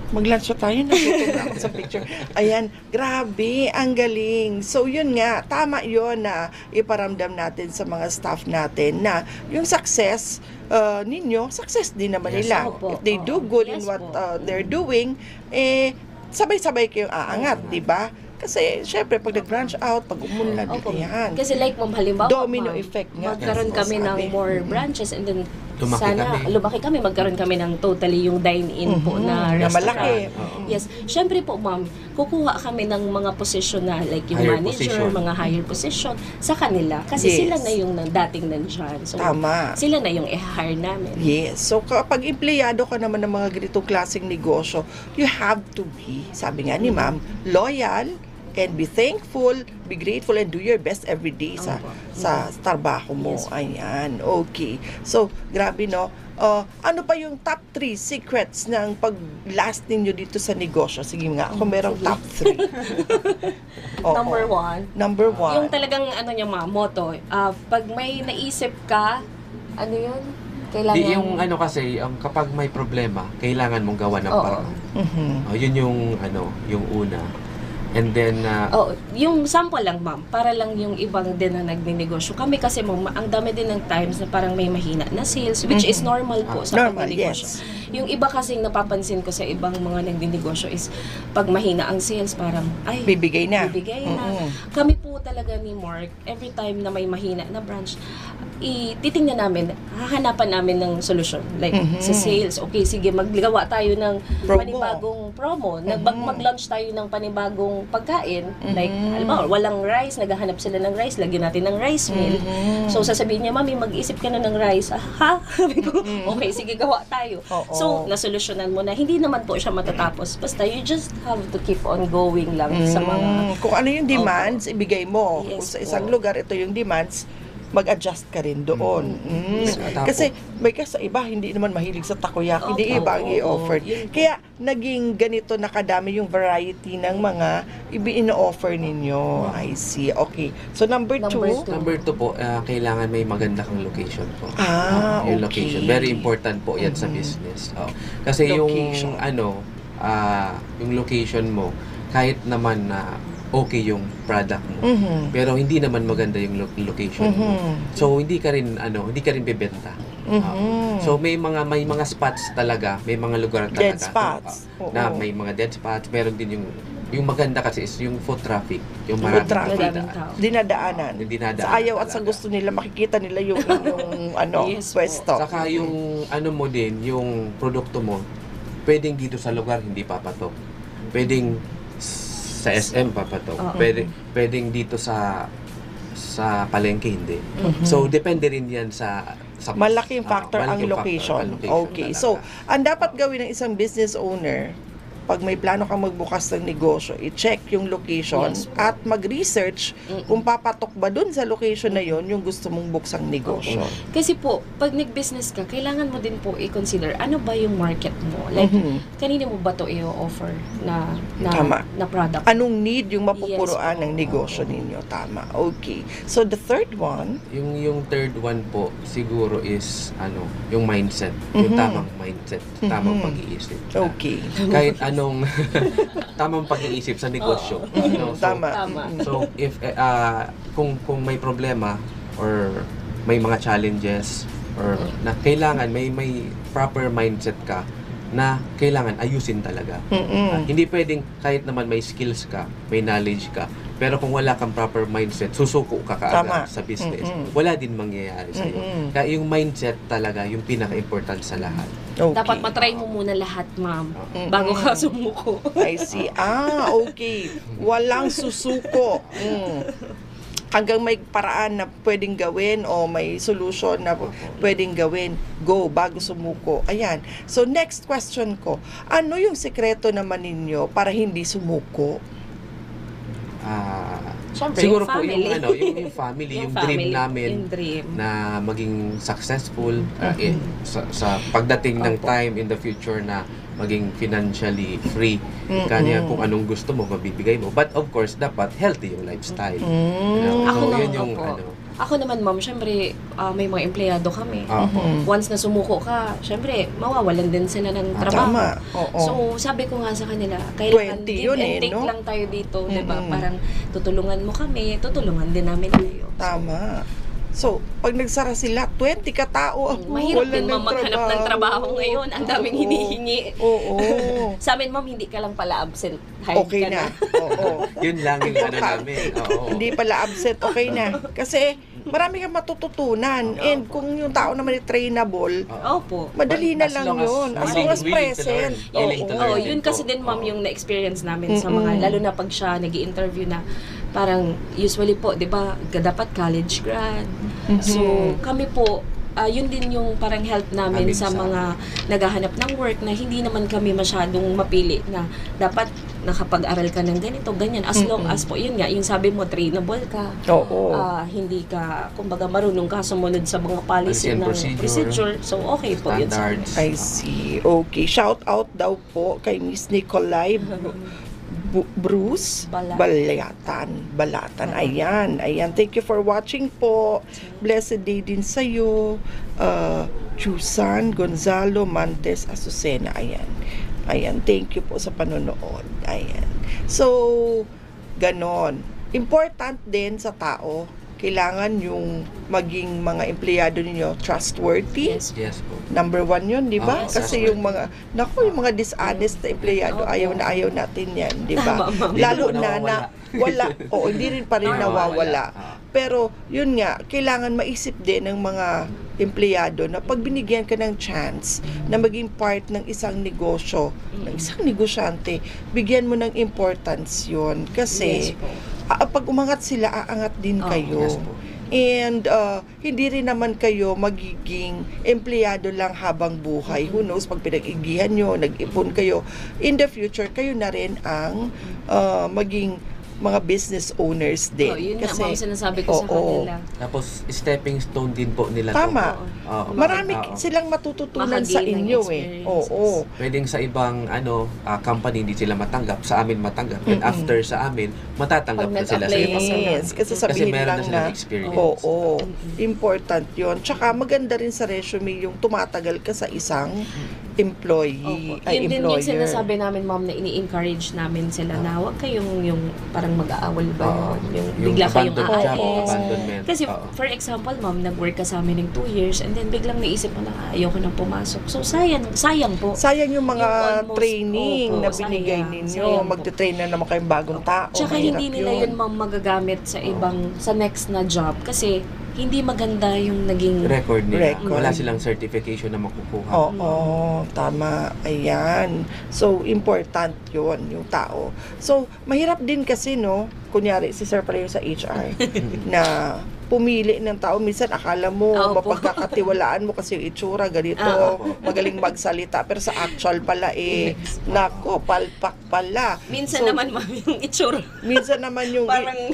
Mag-lunch tayo, natutuwa ako sa picture. Ayan, grabe, ang galing. So, yun nga, tama yun na iparamdam natin sa mga staff natin na yung success ninyo, success din naman Yes, nila. opo. If they do good in Yes what po. they're doing, sabay-sabay kayong aangat, di ba? Kasi, syempre, pag nag-branch out, pag umunlad, Opo. yan. Kasi like, ma'am, halimbawa, Domino ma'am, effect nga. magkaroon Yes, kami ng sabi. more branches and then Lumaki kami. magkaroon kami ng totally yung dine-in po na Na restaurant. malaki. Yes. Syempre po, ma'am, kukuha kami ng mga position na like yung Higher manager, position. mga higher position sa kanila. Kasi Yes. sila na yung dating nandyan. So, Tama. sila na yung i-hire namin. Yes. So, kapag empleyado ka naman ng mga ganitong klaseng negosyo, you have to be, sabi nga ni ma'am, loyal and be thankful, be grateful, and do your best every day sa Opo. sa trabaho mo. Yes. Ayan. Okay. So, grabe, no? Ano pa yung top 3 secrets ng pag-last ninyo dito sa negosyo? Sige nga, ako merong Sige. top 3. Number 1. Number 1. Yung talagang ano niya, ma'am, motto, pag may naisip ka, ano yun? Kailangan... Di yung ano kasi, kapag may problema, kailangan mong gawa ng Oo. paraan. Mhm. Yun yung una. And then, Oh, yung sample lang, ma'am, para lang yung ibang din na nagninegosyo. Kami kasi, ma'am, ang dami din ng times na parang may mahina na sales, which is normal po sa Normal, pagninegosyo. yes. Yung iba kasing napapansin ko sa ibang mga nagninegosyo is pag mahina ang sales, parang, ay, Bibigay na. bibigay na. Mhm. Kami po po talaga ni Mark, every time na may mahina na branch, titingnan namin, hahanapan namin ng solusyon. Like, sa sales, okay, sige, maggawa tayo ng panibagong promo. Mag-launch tayo ng panibagong pagkain. Like, alam mo, walang rice, naghahanap sila ng rice, lagyan natin ng rice meal. So, sasabihin niya, Mami, mag-isip ka na ng rice. Ha? Sabi ko, okay, sige, gawa tayo. So, nasolusyonan mo na, hindi naman po siya matatapos. Basta, you just have to keep on going lang sa mga... Kung ano yung demands, ibigay mo. Yes, kung sa isang lugar, ito yung demands, mag-adjust ka rin doon. Kasi may sa iba, hindi naman mahilig sa takoyaki, hindi iba ang i-offer. Kaya naging ganito nakadami yung variety ng mga ino-offer ninyo. I see. Okay. So number two? Number 2 po, kailangan may maganda kang location po. okay. Yung location. Very important po yan sa business. Kasi Location. yung location mo, kahit naman na okay yung product mo, pero hindi naman maganda yung location mo. So hindi ka rin bebenta. So may mga spots talaga, may mga lugar talaga Dead spots. na may mga dead spots. Meron din yung maganda kasi is yung foot traffic, yung maraming tao. Dinadaanan. Sa ayaw at sa gusto nila, makikita nila yung Yes, pwesto. Saka yung mo din, yung produkto mo, pwedeng dito sa lugar hindi papatok. Pwedeng sa SM papatok. Pwedeng dito sa palengke hindi. So depende rin yan sa malaking factor ang location. Okay. Talaga. So, ang dapat gawin ng isang business owner, pag may plano kang magbukas ng negosyo, i-check yung location at mag-research kung papatok ba dun sa location na yon yung gusto mong buksang negosyo. Kasi po, pag nag-business ka, kailangan mo din po i-consider ano ba yung market mo. Like, kanina mo ba to i-offer na product? Anong need yung mapupuruan ng negosyo ninyo? Tama. Okay. So, the third one? Yung third one po, siguro is, yung mindset. Yung tamang mindset. Tamang pag-iisip. Okay. Kahit tamang pag-iisip sa negosyo. Tama. So, if, kung may problema, or may mga challenges, or na kailangan, may proper mindset ka, na kailangan ayusin talaga. Hindi pwedeng kahit naman may skills ka, may knowledge ka, pero kung wala kang proper mindset, susuko ka kaagad sa business. Wala din mangyayari sa'yo. Kaya yung mindset talaga, yung pinaka-important sa lahat. Okay. Dapat matry mo muna lahat, ma'am, bago ka sumuko. I see. Okay. Walang susuko. Hanggang may paraan na pwedeng gawin o may solution na pwedeng gawin, go bago sumuko. Ayan. So next question ko, ano yung sekreto naman ninyo para hindi sumuko? Siyempre, siguro yung po family. yung family, yung dream namin na maging successful sa pagdating ng time in the future na maging financially free. Kanya kung anong gusto mo, mabibigay mo. But of course, dapat healthy yung lifestyle. Ako naman, ma'am, syempre, may mga empleyado kami. Once na sumuko ka, syempre, mawawalan din sila ng trabaho. Tama. So, sabi ko nga sa kanila, kailangan give and take lang tayo dito, diba? Parang tutulungan mo kami, tutulungan din namin kayo. Tama. So, pag nagsara sila, 20 katao ang mahirap din maghanap ng trabaho ngayon. Ang daming hinihingi. Sa amin, ma'am, hindi ka lang pala absent. Okay na. Yun lang yung namin. Hindi pala absent, okay na. Kasi, marami kang matututunan. And kung yung tao naman ay trainable, madali na lang yun. As long as present. Yun kasi din, ma'am, yung na-experience namin sa mga, lalo na pag siya nag-i-interview na, parang usually po, di ba, dapat college grad. So, kami po, yun din yung parang help namin sa mga naghahanap ng work na hindi naman kami masyadong mapili na dapat nakapag-aral ka ng ganito, ganyan. As long as po, yun nga, yung sabi mo, trainable ka. Hindi ka, kumbaga, marunong ka sumunod sa mga policy ng procedure. So, okay po yun sa amin. I see. Okay. Shout out daw po kay Miss Nicolay Bruce Balatan. Ayan. Thank you for watching po. Blessed day din sa'yo. Chusan Gonzalo Mantes Azucena. Ayan. Thank you po sa panonood. Ayan. So, ganon. Important din sa tao kailangan yung maging mga empleyado ninyo trustworthy. Yes. Yes po. Number 1 yun, di ba? Oh, Kasi yung mga, yung mga dishonest na empleyado, ayaw na ayaw natin yan, di ba? Tama, ma'am. Lalo Hindi na po na wala, hindi rin pa rin Nawawala. nawawala. Pero, yun nga, kailangan maisip din ng mga empleyado na pag binigyan ka ng chance na maging part ng isang negosyo, ng isang negosyante, bigyan mo ng importance yun. Kasi, Yes po. pag umangat sila, aangat din kayo. Yes po. And hindi rin naman kayo magiging empleyado lang habang buhay. Who knows, pag pinag-igihan nyo, nag-ipon kayo, in the future, kayo na rin ang maging mga business owners din. Yun nga, ma'am, sinasabi ko sa Oo. kanila. Tapos, stepping stone din po nila Tama. to. Oo. Marami Oo. silang matututunan Makagain sa ng inyo experiences. Oo. Pwedeng sa ibang company hindi sila matanggap, sa amin matanggap. And after sa amin, matatanggap Pag na sila sa nag-apply iba. na sila. Yes, kasi sabihin meron lang na silang na, experience. oo, important yon. Tsaka maganda rin sa resume yung tumatagal ka sa isang employee, Opo. ay Yun din yung employer. sinasabi namin, ma'am, na ini-encourage namin sila na huwag kayong yung parang mag-aawal ba Oo. yung Yung bigla kayong abandoned job, aalis. abandonment. Kasi Oo. for example, ma'am, nag-work ka sa amin ng 2 years and then biglang naisip mo na ayoko nang pumasok. So sayang po. Sayang yung mga Yung almost, training opo, na binigay sayang. ninyo. Sayang po. Magte-train na naman kayong bagong tao. Tsaka Mahirap hindi nila yun, ma'am, magagamit sa sa next na job kasi hindi maganda yung naging Record nila. Record. Wala silang certification na makukuha. Oo, tama. Ayan. So, important yun, yung tao. So, mahirap din kasi, no? Kunyari, si Sir pala yung sa HR, na pumili ng tao. Minsan, akala mo, Opo. mapagkakatiwalaan mo kasi yung itsura, ganito, Opo. magaling magsalita. Pero sa actual pala, nako, palpak pala. minsan So, naman, ma'am, yung itsura. Minsan naman yung Parang-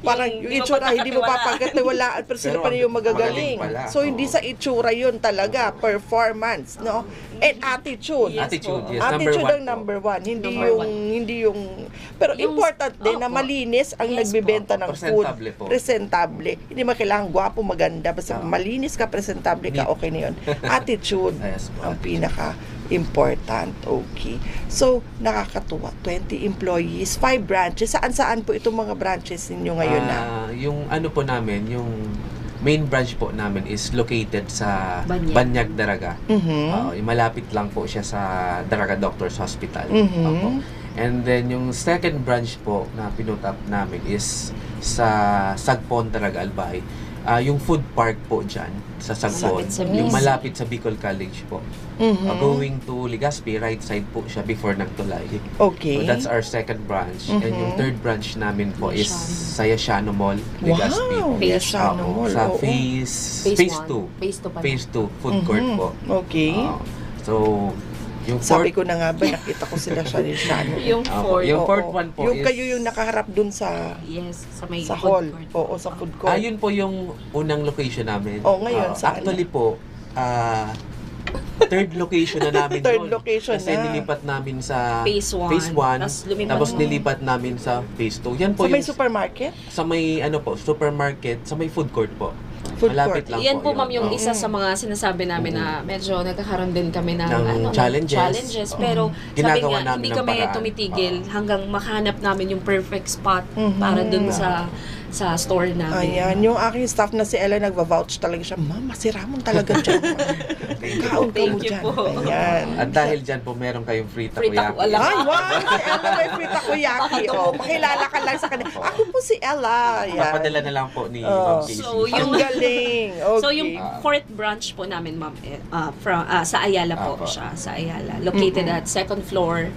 parang yung yung itsura hindi mo mapagkakatiwalaan. papagkatiwalaan pero sila Pero pa rin yung magagaling. magaling pala. So hindi Oo. sa itsura yun talaga, performance, no? And attitude. Yes Attitude, po. yes. Attitude ang Number number 1, hindi Number yung pero Yung- important din na Opo. malinis ang Yes nagbebenta po. ng food. Presentable po. Presentable. Hindi man kailangan gwapo, maganda, basta Tama. malinis ka, presentable ka, Neat. okay na yun. Attitude Yes po. ang pinaka important. Okay. So, nakakatuwa. 20 employees, 5 branches. Saan-saan po itong mga branches ninyo ngayon na? Yung ano po namin, yung main branch po namin is located sa Banyag. Banyag, Daraga. Mhm. Malapit lang po siya sa Daraga Doctors Hospital. Mhm. Opo. And then yung second branch po na pinutap namin is sa Sagpon, Daraga, Albay. Yung food park po dyan sa Sagpon. Malapit sa Yung Bicol. malapit sa Bicol College po. Mhm. Going to Legazpi, right side po siya before ng Tulay. Okay. So that's our second branch. And yung Mhm. third branch namin po is Yashano. sa Yashano Mall, Legazpi. Wow! Phase Yashano Oo, Mall. sa oo. phase 2. Phase 2 pa. Phase 2, food court Mhm. po. Okay. So, yung Sabi fourth, ko na nga ba, nakita ko sila sa Yashano. Yung Opo, fourth. yung Oo. fourth one po Yung is... kayo yung nakaharap dun sa Yes, sa may sa food hall. court. Oo, sa food court. yun po yung unang location namin. Ngayon, saan? Actually po, third location na namin Third yun. location Kasi na. nilipat namin sa Phase 1. Phase 1, tapos mo. nilipat namin sa Phase 2. Yan po Sa may yung supermarket? sa may ano po, supermarket, sa may food court po. Food Malapit court. lang Yan po, yun. ma'am, yung Oo. isa sa mga sinasabi namin na medyo nagkakaroon din kami ng, Ng challenges. Pero sabi Ginagawa nga, namin hindi ng kami paraan. tumitigil Oo. hanggang makahanap namin yung perfect spot Mhm. para dun sa store namin. Ayan, yung aking staff na si Ella nagva-vouch talaga siya, Ma'am, masiramon talaga dyan. Kaon ka Thank mo you dyan. po. Ayan. At dahil dyan po, meron kayong free Free takoyaki. takoyaki. Ay, wow! Si Ella may free takoyaki. Pakilala ka lang sa kanya. Ako po si Ella. Ayan. Papadala na lang po ni Oh. Ma'am Casey. So, Ang galing. Okay. So yung fourth branch po namin, ma'am, sa Ayala po Apo. siya, sa Ayala. Located at second floor,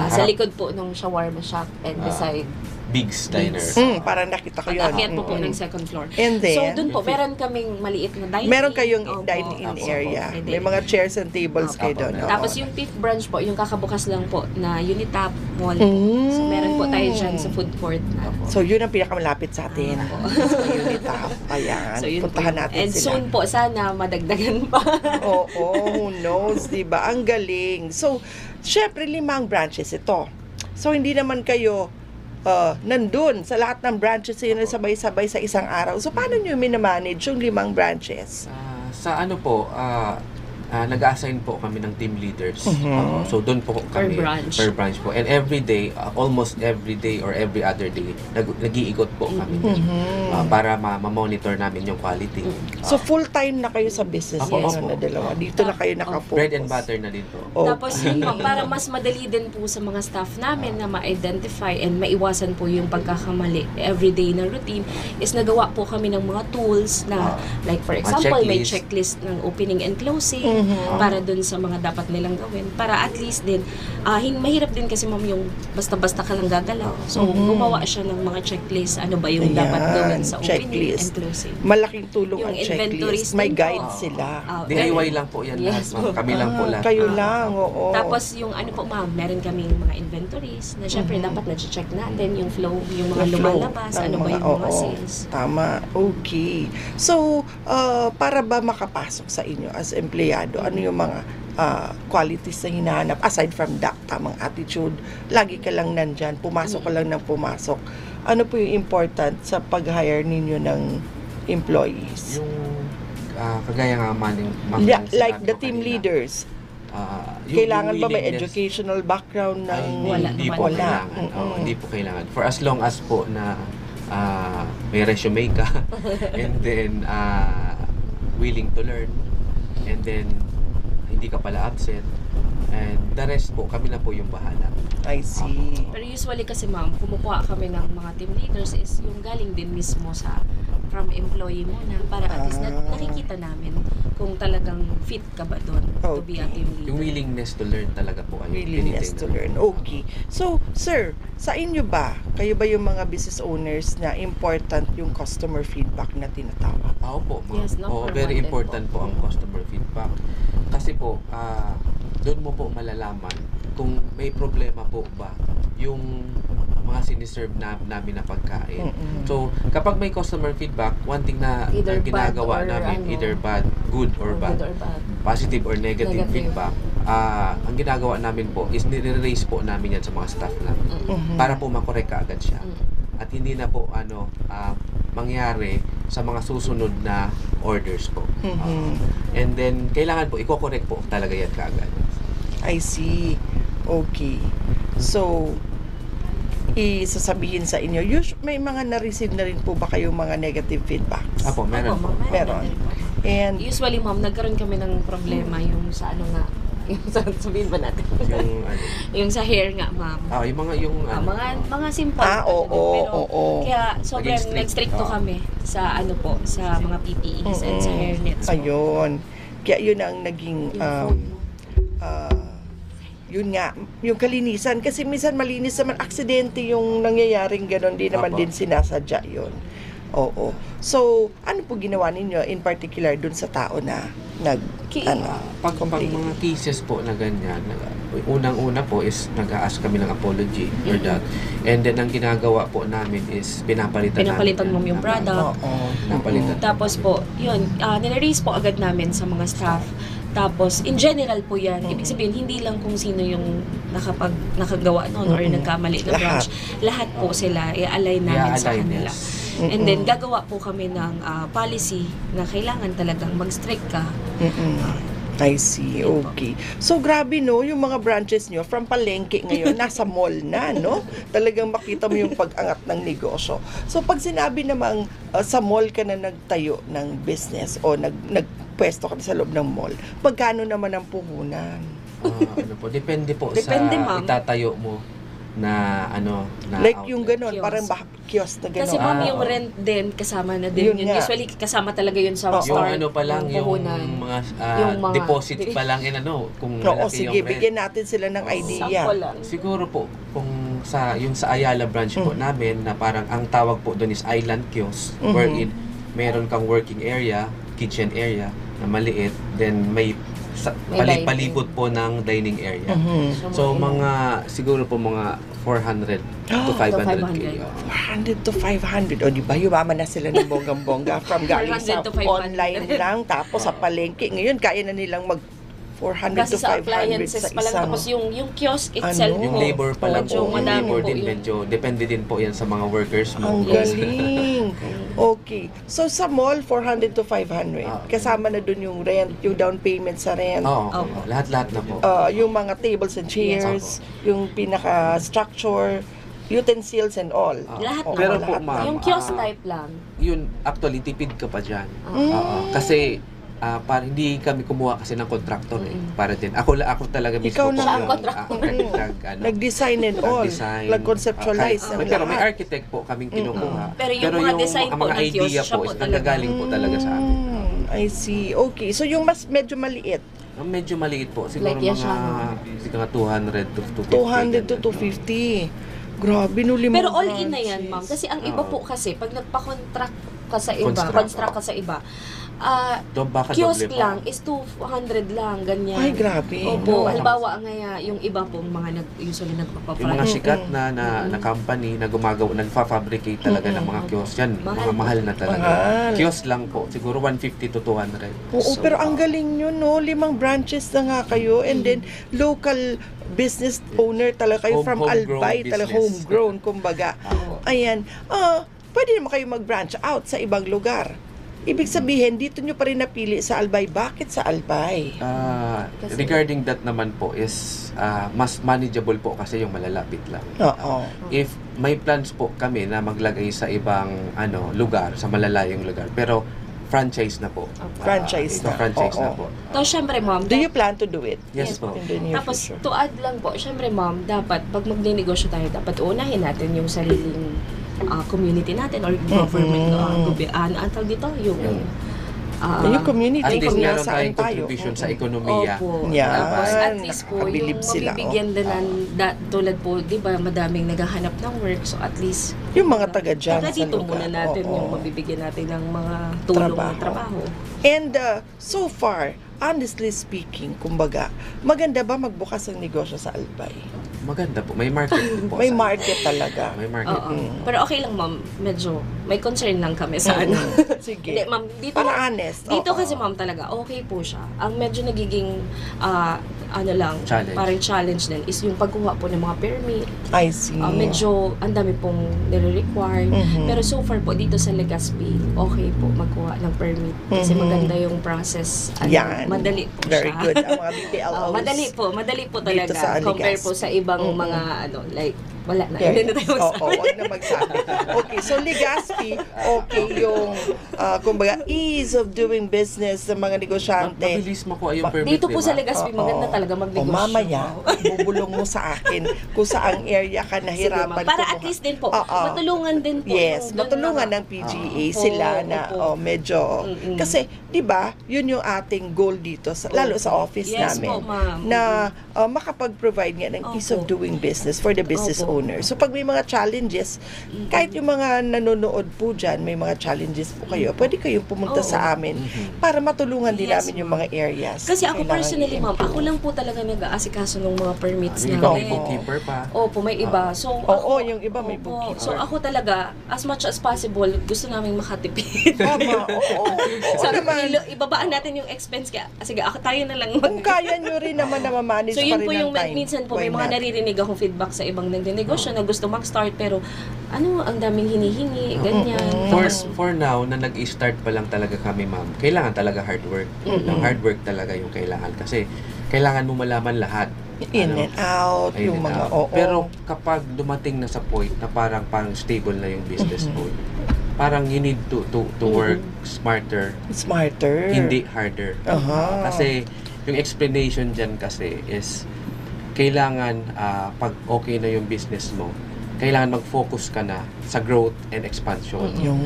sa Harap. likod po ng shawarma shop and beside. Big's Diner. Parang nakita ko yun. Pag-akyat po Mm-mm. ng second floor. And then, So dun po, meron kaming maliit na dining. meron kayong Opo. dine-in Opo. area. Pwede. May mga chairs and tables Opo. kayo doon. Opo. Oo. Tapos yung fifth branch po, yung kakabukas lang po na Unitap Mall. Mm. So meron po tayo dyan sa food court. So, yun ang pinakamalapit sa atin. Sa Unitap. Ayan. So yun Puntahan po. natin And sila. soon po, sana madagdagan pa. Oo, who knows, di ba? Ang galing. So, syempre, 5 branches ito. So, hindi naman kayo nandun sa lahat ng branches yun sabay-sabay sa isang araw. So, paano nyo minamanage yung 5 branches? Sa ano po, nag-assign po kami ng team leaders. So doon po kami Per branch po. And every day, almost every day or every other day, nag-iikot po kami para ma-monitor namin yung quality. So full-time na kayo sa business Yes, na dalawa. Dito na kayo nakafocus. Bread and butter na din po. Tapos yun ma'am, para mas madali din po sa mga staff namin na ma-identify and maiwasan po yung pagkakamali everyday na routine, is nagawa po kami ng mga tools na like for example, may checklist ng opening and closing para dun sa mga dapat nilang gawin. Para at least din, mahirap din kasi ma'am yung basta-basta ka lang gagalaw. So gumawa siya ng mga checklist, ano ba yung dapat gawin sa opening and closing. Malaking tulong Yung ang checklist. May guide sila. DIY lang po yan lahat, ma'am. Kami lang po lahat. Kayo lang, oo. Tapos yung ano po ma'am, meron kaming mga inventories na syempre dapat na-check natin yung flow, yung mga lumalabas, ano ba yung mga sales. Tama, okay. So, para ba makapasok sa inyo as empleyado, ano yung mga qualities na hinahanap aside from that, tamang attitude, lagi ka lang nandyan, pumasok ka lang ng pumasok. Ano po yung important sa pag-hire ninyo ng employees? Yung kagaya nga like the team leaders. Kailangan ba may educational background ng hindi po kailangan. Hindi po kailangan. For as long as po na may resume ka and then willing to learn and then hindi ka pala absent and the rest po, kami na po yung bahala. I see. Pero usually kasi ma'am, kumukuha kami ng mga team leaders is yung galing din mismo from employee mo na para at least nakikita namin kung talagang fit ka ba doon to be a team leader. Yung willingness to learn talaga po. Willingness to learn. Okay. So, sir, sa inyo ba, kayo ba yung mga business owners na important yung customer feedback na tinatawag? Po, ma'am. Yes, Very important po ang customer feedback. Kasi po, doon mo po malalaman kung may problema po ba yung mga siniserve namin na pagkain. So, kapag may customer feedback, one thing na ginagawa namin, either bad, good or bad, positive or negative feedback, ang ginagawa namin po is nire-raise po namin yan sa mga staff namin para po makorek agad siya. At hindi na po mangyari sa mga susunod na orders po. And then, kailangan po, i-correct po talaga yan kaagad. I see. Okay. So, isasabihin sa inyo, may mga na-receive na rin po ba kayong mga negative feedbacks? Apo, meron po. Meron. And usually ma'am, nagkaroon kami ng problema yung sa ano nga, yung sabihin ba natin? Yung sa hair nga, ma'am. Mga simple. Oo. Kaya sobrang nag-stricto kami sa ano po, sa mga PPEs and sa hairnets po. Ayun. Kaya yun ang naging yun nga, yung kalinisan. Kasi minsan malinis naman, aksidente yung nangyayaring gano'n, di naman din sinasadya yun. Oo. So, ano po ginawa ninyo in particular dun sa tao na pag mga cases po na ganyan, unang-una po is nag-a-ask kami ng apology for that. And then ang ginagawa po namin is pinapalitan mo yung product. Tapos po, yun, nilaraise po agad namin sa mga staff. Tapos, in general po yan, ibig sabihin, hindi lang kung sino yung nakagawa noon or nagkamali ng branch. Lahat po sila, i-align namin sa kanila. And then, gagawa po kami ng policy na kailangan talagang mag-strict ka. I see. Okay. So, grabe no, yung mga branches nyo, from palengke ngayon, nasa mall na, no? Talagang makita mo yung pag-angat ng negosyo. So, pag sinabi namang sa mall ka na nagtayo ng business o nagpwesto ka sa loob ng mall, pagkano naman ang puhunan? Depende po Depende, sa ma'am. Itatayo mo na like outlet. yung gano'n, Kiosk. parang kiosk na gano'n. Kasi ma'am, yung rent din, kasama na din yun. Usually, kasama talaga yun sa start. Yung pa lang, yung mga deposit pa lang, kung malaki sige, yung rent. bigyan natin sila ng idea. Siguro po, kung sa Ayala branch po namin, na parang ang tawag po doon is island kiosk, wherein meron kang working area, kitchen area, na maliit, then may palibot po ng dining area. So, siguro po mga 400 to 500K. 400 to 500. O, di ba? Yumaman na sila ng bonggang-bongga from galing sa online lang, tapos sa palengke. Ngayon, kaya na nilang mag 400 kasi to 500 sa appliances sa pa lang, isang... tapos yung kiosk itself Yung labor pa lang po. Yung labor din, medyo depende din po yan sa mga workers mo. Ang galing. Okay. So sa mall, 400 to 500. Kasama na dun yung rent, yung down payment sa rent. Oo, Opo. lahat-lahat na po. Yung mga tables and chairs, yung pinaka-structure, utensils and all. Lahat Oo, Pero na. po, ma'am, Yung kiosk type lang. Yun, actually, tipid ka pa dyan. Mm. Kasi, para hindi kami kumuha kasi ng contractor para din. Ako talaga mismo Ikaw po na ang yung contractor. Nag-design and all. nag-design, Nag-conceptualize. kahit- ng pero may lahat. architect po kaming kinukuha. Pero yung mga design ang po mga ng idea kiosk, siya po po is talaga. nanggagaling po talaga sa amin. I see. Okay. So yung medyo maliit, Medyo maliit po. Siguro Like yan mga, siya, siguro 200 to 250. 200 to ganun. 250. Grabe, no, limang Pero all in na branches. yan, ma'am. Kasi ang iba Oo. po kasi, pag nagpa-contract ka sa iba, Construct, construct ka sa iba, Baka kiosk doble pa. lang is 200 lang, ganyan. Ay, grabe. Opo, No. halimbawa nga yung iba pong mga usually Yung nagpapa-front. mga sikat na company na nagfa-fabricate talaga ng mga kiosk yan. Mahal. Mga mahal na talaga. Mahal. Kiosk lang po. Siguro 150 to 200. Oo, So, pero ang galing nyo, no? 5 branches na nga kayo. And then, local business owner talaga kayo from Homegrown Albay. Talaga business. homegrown, kumbaga. Ako. Ayan. Pwede naman kayo mag-branch out sa ibang lugar. Ibig sabihin, dito nyo pa rin napili sa Albay. Bakit sa Albay? Kasi- Regarding that naman po is mas manageable po kasi yung malalapit lang. Oo. If may plans po kami na maglagay sa ibang lugar, sa malalayong lugar, pero franchise na po. Franchise na. Franchise na Oo. po. Tapos syempre, ma'am, Do you plan to do it? Yes po. In the near tapos future? to add lang po, syempre ma'am, dapat pag magne-negosyo tayo, dapat unahin natin yung sariling community natin or government, ang tawag dito, yung Yung community At least kung meron nasaan tayong tayo. contribution sa ekonomiya. Opo. Yan. Tapos at least po, Nakakabilib yung sila, mabibigyan din tulad po, di ba, madaming naghahanap ng work. So at least, Yung mga taga dyan taga sa dito lugar. muna natin Oo. yung mabibigyan natin ng mga tulong Trabaho. na trabaho. And so far, honestly speaking, kumbaga, maganda ba magbukas ng negosyo sa Albay? Maganda po. May market po. May sa- market talaga. May market. Oo. Pero okay lang, ma'am. Medyo may concern lang kami sa ano. Sige. Hindi, ma'am. Dito, Para honest. dito Oo. kasi, ma'am, talaga, okay po siya. Ang medyo nagiging, Challenge. parang challenge din is yung pagkuha po ng mga permit. I see. Medyo, ang dami pong nire-require. Mhm. Pero so far po, dito sa Legazpi, okay po magkuha ng permit. Kasi Mhm. maganda yung process. Yan. Madali po Very siya. good. Ang mga BPLOs. madali po Dito talaga. sa Compare Legazpi. po sa ibang mga, like, wala na. Yeah. Hindi na tayo Oo, magsabi. wag na magsabi. Okay, so Legazpi, okay yung, kumbaga, ease of doing business ng mga negosyante. Mabilis makuha yung permit. Dito po di sa ba? Legazpi, Oo. maganda talaga O magnegosyo. mamaya, bubulong mo sa akin kung saang area ka Sige, nahirapan ma'am. Para at kumuha. least din po, Oo. matulungan din po. Yes, yung matulungan mga- ng PGA Opo, sila na opo. medyo kasi 'di ba, yun yung ating goal dito lalo sa office Yes namin po, ma'am. na makapag-provide nga ng ease of Opo. doing business for the business Opo. owner. So pag may mga challenges, kahit yung mga nanonood po diyan, may mga challenges po kayo, pwede kayong pumunta Oo. sa amin para matulungan din Yes, namin yung mga areas. Kasi ako Kailangan personally, ma'am, i-improve. ako lang po talaga nag-aasikaso ng mga permits Yung iba may namin. bookkeeper pa. Opo, may iba. So, Oo, yung iba may opo. bookkeeper. So, ako talaga, as much as possible, gusto namin makatipid. Tama, oo. Sabi ko, naman. ibabaan natin yung expense. Kaya, sige, ako tayo na lang Kung kaya nyo rin naman na mamanage So, pa yun rin po ang yung time. minsan po, may Why mga not? naririnig akong feedback sa ibang nagde-negosyo na gusto mag-start, pero ang daming hinihingi, ganyan. For now, na nag-start pa lang talaga kami, ma'am, kailangan talaga hard work. Ng hard work talaga yung kailangan. Kasi kailangan mo malaman lahat. In and out, In yung and mga out. oo. Pero kapag dumating na sa point na parang stable na yung business mo, parang you need to work smarter, smarter. hindi harder. Aha. Kasi yung explanation dyan kasi is kailangan pag okay na yung business mo, kailangan mag-focus ka na sa growth and expansion Yun.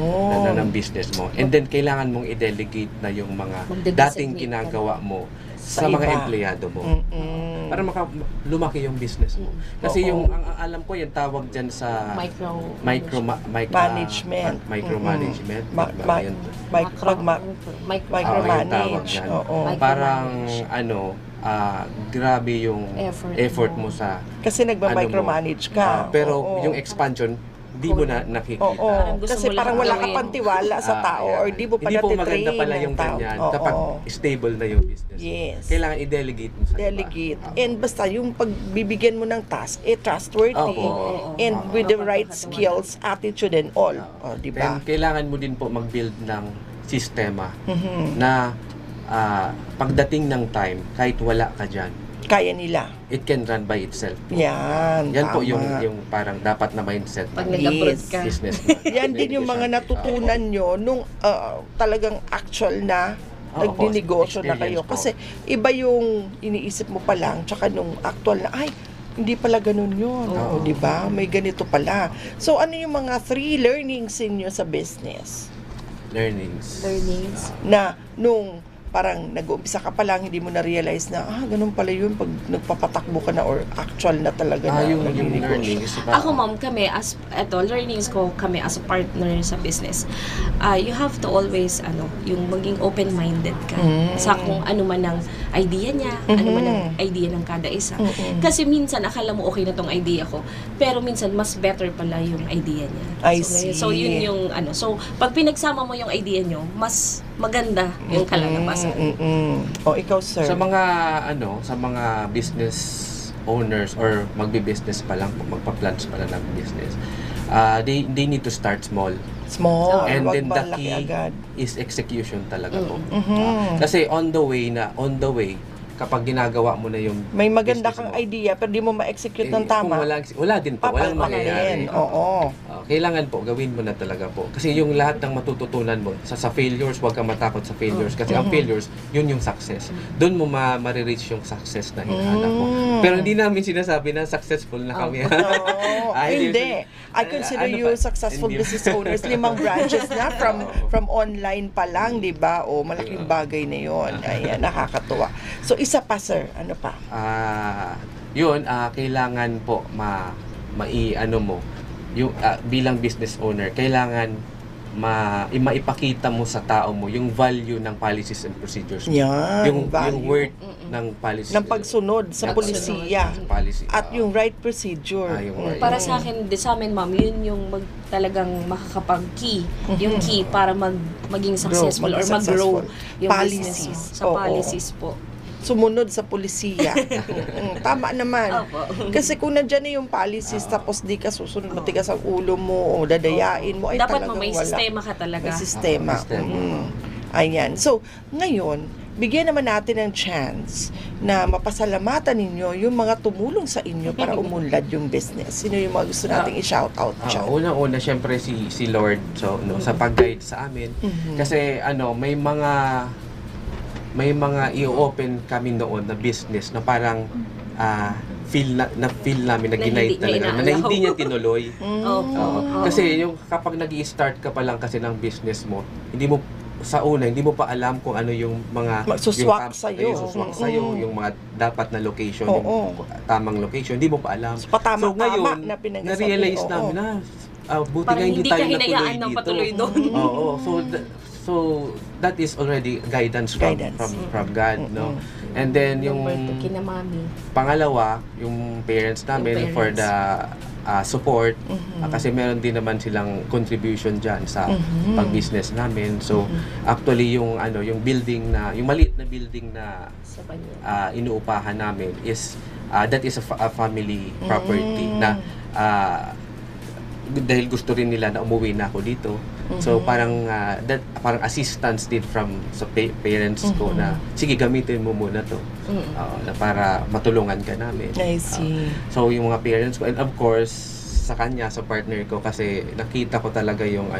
ng business mo. And then kailangan mong i-delegate na yung mga Mag-designate dating ka ginagawa mo Sa sa mga iba. empleyado mo. Mm-mm. Para lumaki yung business mo. Kasi Oo. yung ang alam ko yung tawag diyan sa Micro Management. micromanagement. Ma- Diba? ma- Yun. micromanage. yung tawag yan. Oo. Parang grabe yung Effort effort mo. mo sa Kasi nagma-micromanage ka. pero Oo. yung expansion di mo na nakikita. Oo, Parang gusto kasi mo lang parang wala ka gawin. pang tiwala sa tao or di mo pala Hindi po maganda titrain pala ng yung tao. ganyan Oo. kapag stable na yung business. Yes. Kailangan i-delegate mo sa Delegate. iba. And basta yung pagbibigyan mo ng task, trustworthy. Opo. And with the right Mapagkakatiwala. skills, attitude and all. O, di ba? Then, kailangan mo din po mag-build ng sistema Mhm. na pagdating ng time, kahit wala ka dyan, Kaya nila. it can run by itself. Yan. Yan po tama. yung parang dapat na mindset Pag ng nag-abroad Yes. ka. business. Yan din yung mga natutunan nyo nung talagang actual na Oo, nagninegosyo na kayo. experience po. Kasi iba yung iniisip mo pa lang, tsaka nung actual na, ay, hindi pala ganun yun. Oo. Di ba? May ganito pala. So, ano yung mga 3 learnings inyo sa business? Learnings. Na nung parang nag-uumpisa ka pa lang, hindi mo na-realize na, ganun pala yun pag nagpapatakbo ka na or actual na talaga na Yung nagninegosyo. learnings. Ako ma'am, kami as learnings ko kami as a partner sa business. You have to always yung maging open-minded ka sa kung ano man ang idea niya, ano man ang idea ng kada isa. Kasi minsan akala mo okay na tong idea ko, pero minsan mas better pala yung idea niya. I see. So yun yung so pag pinagsama mo yung idea nyo, mas maganda yung kalalabasan. O, ikaw, sir. Sa mga business owners or magbi-business pa lang, magpa-plans pa lang ng business, they need to start small. Small. And wag then the malaki key agad. is execution talaga po. Mhm. Kasi on the way, kapag ginagawa mo na yung May maganda business kang mo, idea pero di mo ma-execute ng kung tama. wala din po, walang Papalpakan mangyayari. din. Oo. Kailangan po, gawin mo na talaga po. Kasi yung lahat ng matututunan mo, sa failures, huwag kang matakot sa failures. Kasi ang failures, yun yung success. Doon mo ma-reach yung success na hinahanap mo. Pero hindi namin sinasabi na successful na kami. Oo. Hindi. I consider you successful business owners. 5 branches na from online pa lang, di ba? O, malaking bagay na yun. Ayan, nakakatuwa. So, isa pa, sir. Ano pa? Kailangan po yung bilang business owner, kailangan maipakita mo sa tao mo yung value ng policies and procedures mo. Yan, yung value. worth ng policies. Ng pagsunod sa Ng polisiya. pagsunod sa policy. At yung right procedure. yung right. Para sa akin, sa amin ma'am, yun yung talagang makakapag-key. Yung key para maging successful or mag-grow yung Policies. business mo. Sa Oo. policies po. Sumunod sa polisiya. Tama naman. Opo. Kasi kung nandyan na yung policies tapos di ka susunod, matigas ang ulo mo o dadayain mo, ay Dapat talagang may wala. sistema ka talaga. May sistema. Sistema. Ayan. So, ngayon, bigyan naman natin ng chance na mapasalamatan ninyo yung mga tumulong sa inyo para umunlad yung business. Sino yung mga gusto nating i-shout out dyan? Unang-una, syempre si Lord sa pag-guide sa amin. Kasi may mga i-open kami noon na business na parang feel namin na ginide talaga na hindi niya tinuloy. Kasi yung kapag nag-i-start ka pa lang kasi ng business mo, hindi mo pa alam kung ano yung mga Magsuswak sa'yo. suswak sa'yo, yung mga dapat na location, Oo. yung tamang location, hindi mo pa alam. Patama-tama ngayon, na pinagsasabi. na-realize Oo. namin na buti Parang nga hindi hindi tayo ka hinayaan ng natuloy patuloy dito. doon. Oo. So that is already guidance from God, no? And then yung kina mami. pangalawa, yung parents namin for the support kasi meron din naman silang contribution diyan sa pag-business namin. So actually yung building yung maliit na building na Sa Banyan. inuupahan namin is that is a family property na dahil gusto rin nila na umuwi na ako dito. So parang assistance din from sa parents ko na sige gamitin mo muna to na para matulungan ka namin. I see. So yung mga parents ko and of course sa kanya, sa partner ko kasi nakita ko talaga yung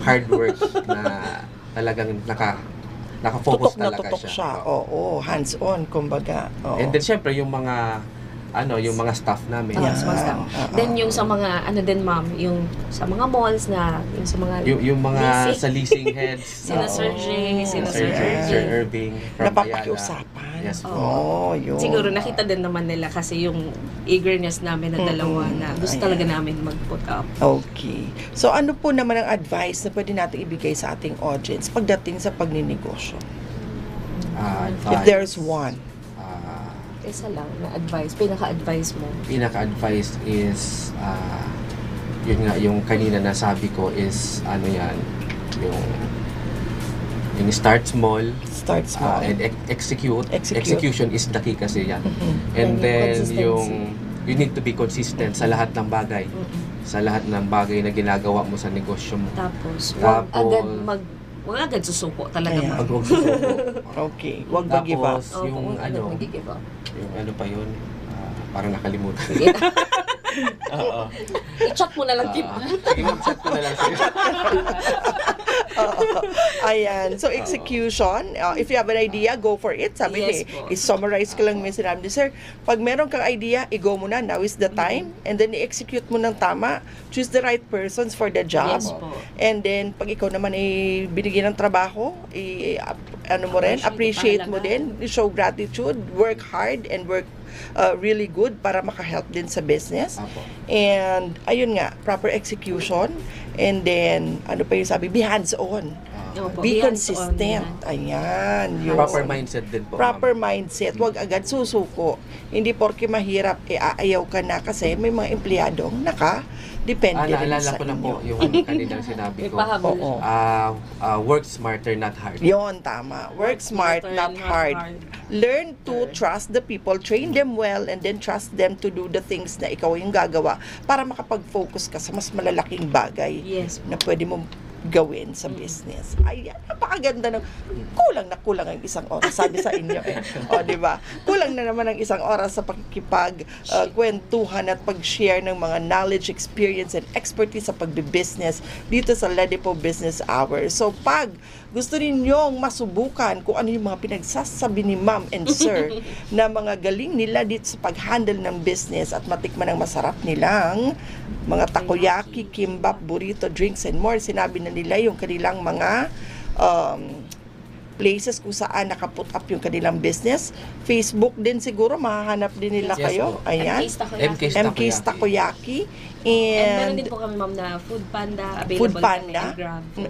hard work na talagang naka-focus Tutok na talaga tutok siya. Oo. Oo, hands-on, kumbaga. Oo. And then syempre yung mga staff namin. Yeah. Small stuff. Then yung sa mga din ma'am, yung sa mga malls na yung sa mga Yung mga leasing. sa leasing heads. Sina Sir Jay, sina Sir Sir Irving from Napapakiusapan. Ayala. Yes po. Oo, yun. Siguro nakita din naman nila kasi yung eagerness namin na dalawa na gusto talaga namin mag-put up. Okay. So, ano po naman ang advice na pwede natin ibigay sa ating audience pagdating sa pagninegosyo? If there's one. Isa lang na advice, pinaka-advice mo. Pinaka-advice is yun nga, yung kanina nasabi ko is, ano yan, yung start small, and execute. Execution is the key kasi yan. And then, you need to be consistent sa lahat ng bagay. Sa lahat ng bagay na ginagawa mo sa negosyo mo. Tapos wag agad susuko talaga. Wag susuko. Okay. Wag mag-give up. Tapos, yung ano pa yun, parang nakalimutan. Oo. I-chat mo na lang, Kim. Sige, mag-chat ko na lang. Ayan. So, execution. If you have an idea, go for it. Sabi Yes, ni, i-summarize ko lang yung sinabi ni Sir. Pag meron kang idea, i-go mo na. Now is the time. And then, i-execute mo ng tama. Choose the right persons for the job. Yes po. And then, pag ikaw naman ay binigyan ng trabaho, appreciate mo din. Show gratitude. Work hard and work really good para maka-help din sa business. And ayun nga, proper execution. And then, ano pa yung sabi? Be hands-on. Be consistent. Ayan. Yung Proper mindset din po. Proper mindset. Huwag agad susuko. Hindi porke mahirap, aayaw ka na kasi may mga empleyadong depende rin naalala sa ko na inyo. po yung kaninang sinabi ko. Oo. Work smarter, not hard. Yon, tama. Work smart, not hard. Learn to trust the people, train them well, and then trust them to do the things na ikaw yung gagawa para makapag-focus ka sa mas malalaking bagay na pwede mong gawin sa business. Ayan, napakaganda ng kulang ang isang oras, sabi sa inyo O, di ba? Kulang na naman ang isang oras sa pakikipag kwentuhan at pag-share ng mga knowledge, experience, and expertise sa pagbe-business dito sa Ledipo Business Hour. So, pag gusto ninyong masubukan kung ano yung mga pinagsasabi ni Ma'am and Sir na mga galing nila dito sa pag-handle ng business at matikman ang masarap nilang mga takoyaki, kimbap, burrito, drinks, and more. Sinabi na nila yung kanilang mga places kung saan nakaput up yung kanilang business. Facebook din siguro, mahahanap din nila kayo. Ayan. MK's Takoyaki. And meron din po kami, ma'am, na Food Panda. Available Panda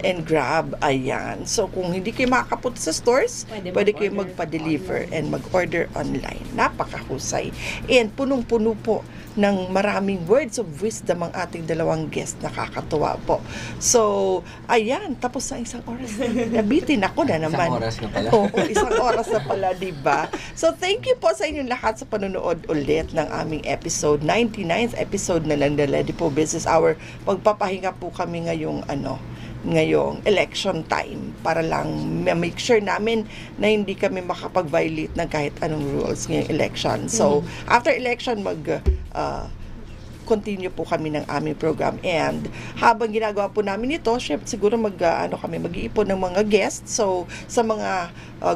and Grab. Ayan. So, kung hindi kayo makakaput sa stores, pwede kayo magpa-deliver and mag-order online. Napakahusay. And punong-puno po ng maraming words of wisdom ang ating dalawang guest. Nakakatuwa po. So, ayan. Tapos na isang oras. Nabitin ako na naman. Isang oras na pala. Oo, isang oras na pala, diba? So, thank you po sa inyong lahat sa panonood ulit ng aming episode, 99th episode na lang ng Ledipo Business Hour. Magpapahinga po kami ngayong election time para lang make sure namin na hindi kami makapag-violate ng kahit anong rules ngayong election. So, after election, continue po kami ng aming program. And habang ginagawa po namin ito, syempre siguro mag-iipon ng mga guests. So, sa mga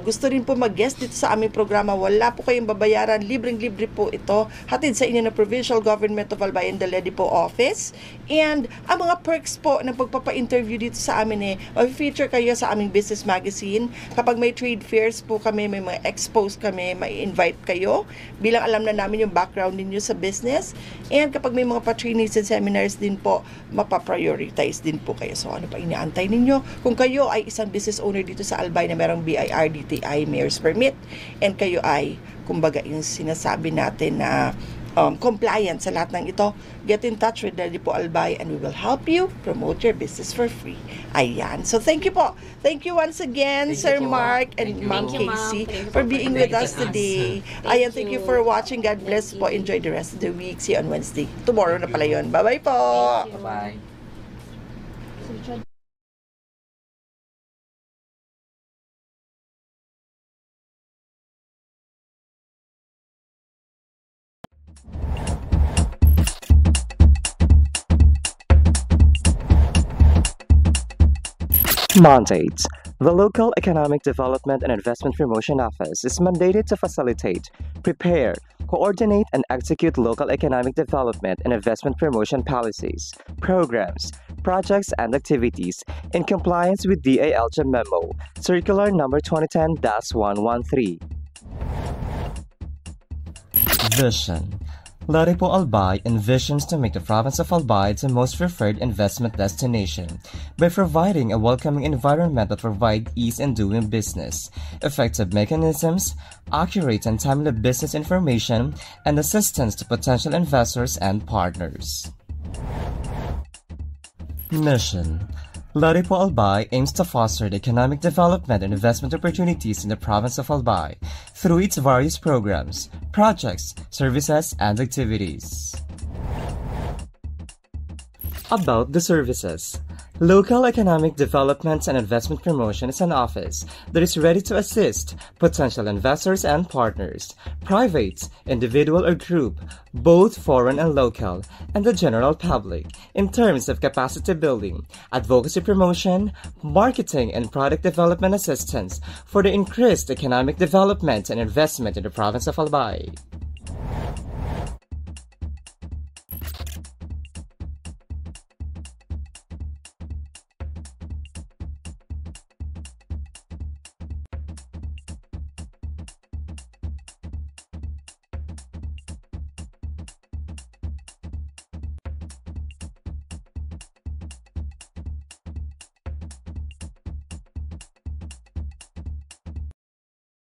gusto rin po mag-guest dito sa aming programa, wala po kayong babayaran. Libreng-libre po ito. Hatid sa inyo ng Provincial Government of Albay and the Ledipo Office. And ang mga perks po ng pagpapa-interview dito sa amin mag-feature kayo sa aming business magazine. Kapag may trade fairs po kami, may mga expos kami, may invite kayo. Bilang alam na namin yung background ninyo sa business. And kapag may mga pa-trainings and seminars din po, mapaprioritize din po kayo. So, ano pa inaantay ninyo? Kung kayo ay isang business owner dito sa Albay na merong BIR, DTI, Mayor's Permit, and kayo ay, kumbaga, yung sinasabi natin na compliant sa lahat ng ito, get in touch with Ledipo Albay and we will help you promote your business for free. Ayan. So, thank you po. Thank you once again, Sir Mark and Ma'am Casey, for being with us today. Ayan, thank you for watching. God bless po. Enjoy the rest of the week. See you on Wednesday. Tomorrow na pala yun. Bye-bye po. Bye-bye. Mandates. The Local Economic Development and Investment Promotion Office is mandated to facilitate, prepare, coordinate, and execute local economic development and investment promotion policies, programs, projects, and activities in compliance with DALJ Memo, Circular Number 2010-113. Vision. Ledipo Albay envisions to make the province of Albay the most preferred investment destination by providing a welcoming environment that provides ease in doing business, effective mechanisms, accurate and timely business information, and assistance to potential investors and partners. Mission. Laripo Albay aims to foster the economic development and investment opportunities in the province of Albay through its various programs, projects, services, and activities. About the services. Local Economic Development and Investment Promotion is an office that is ready to assist potential investors and partners, private, individual or group, both foreign and local, and the general public, in terms of capacity building, advocacy promotion, marketing and product development assistance for the increased economic development and investment in the province of Albay.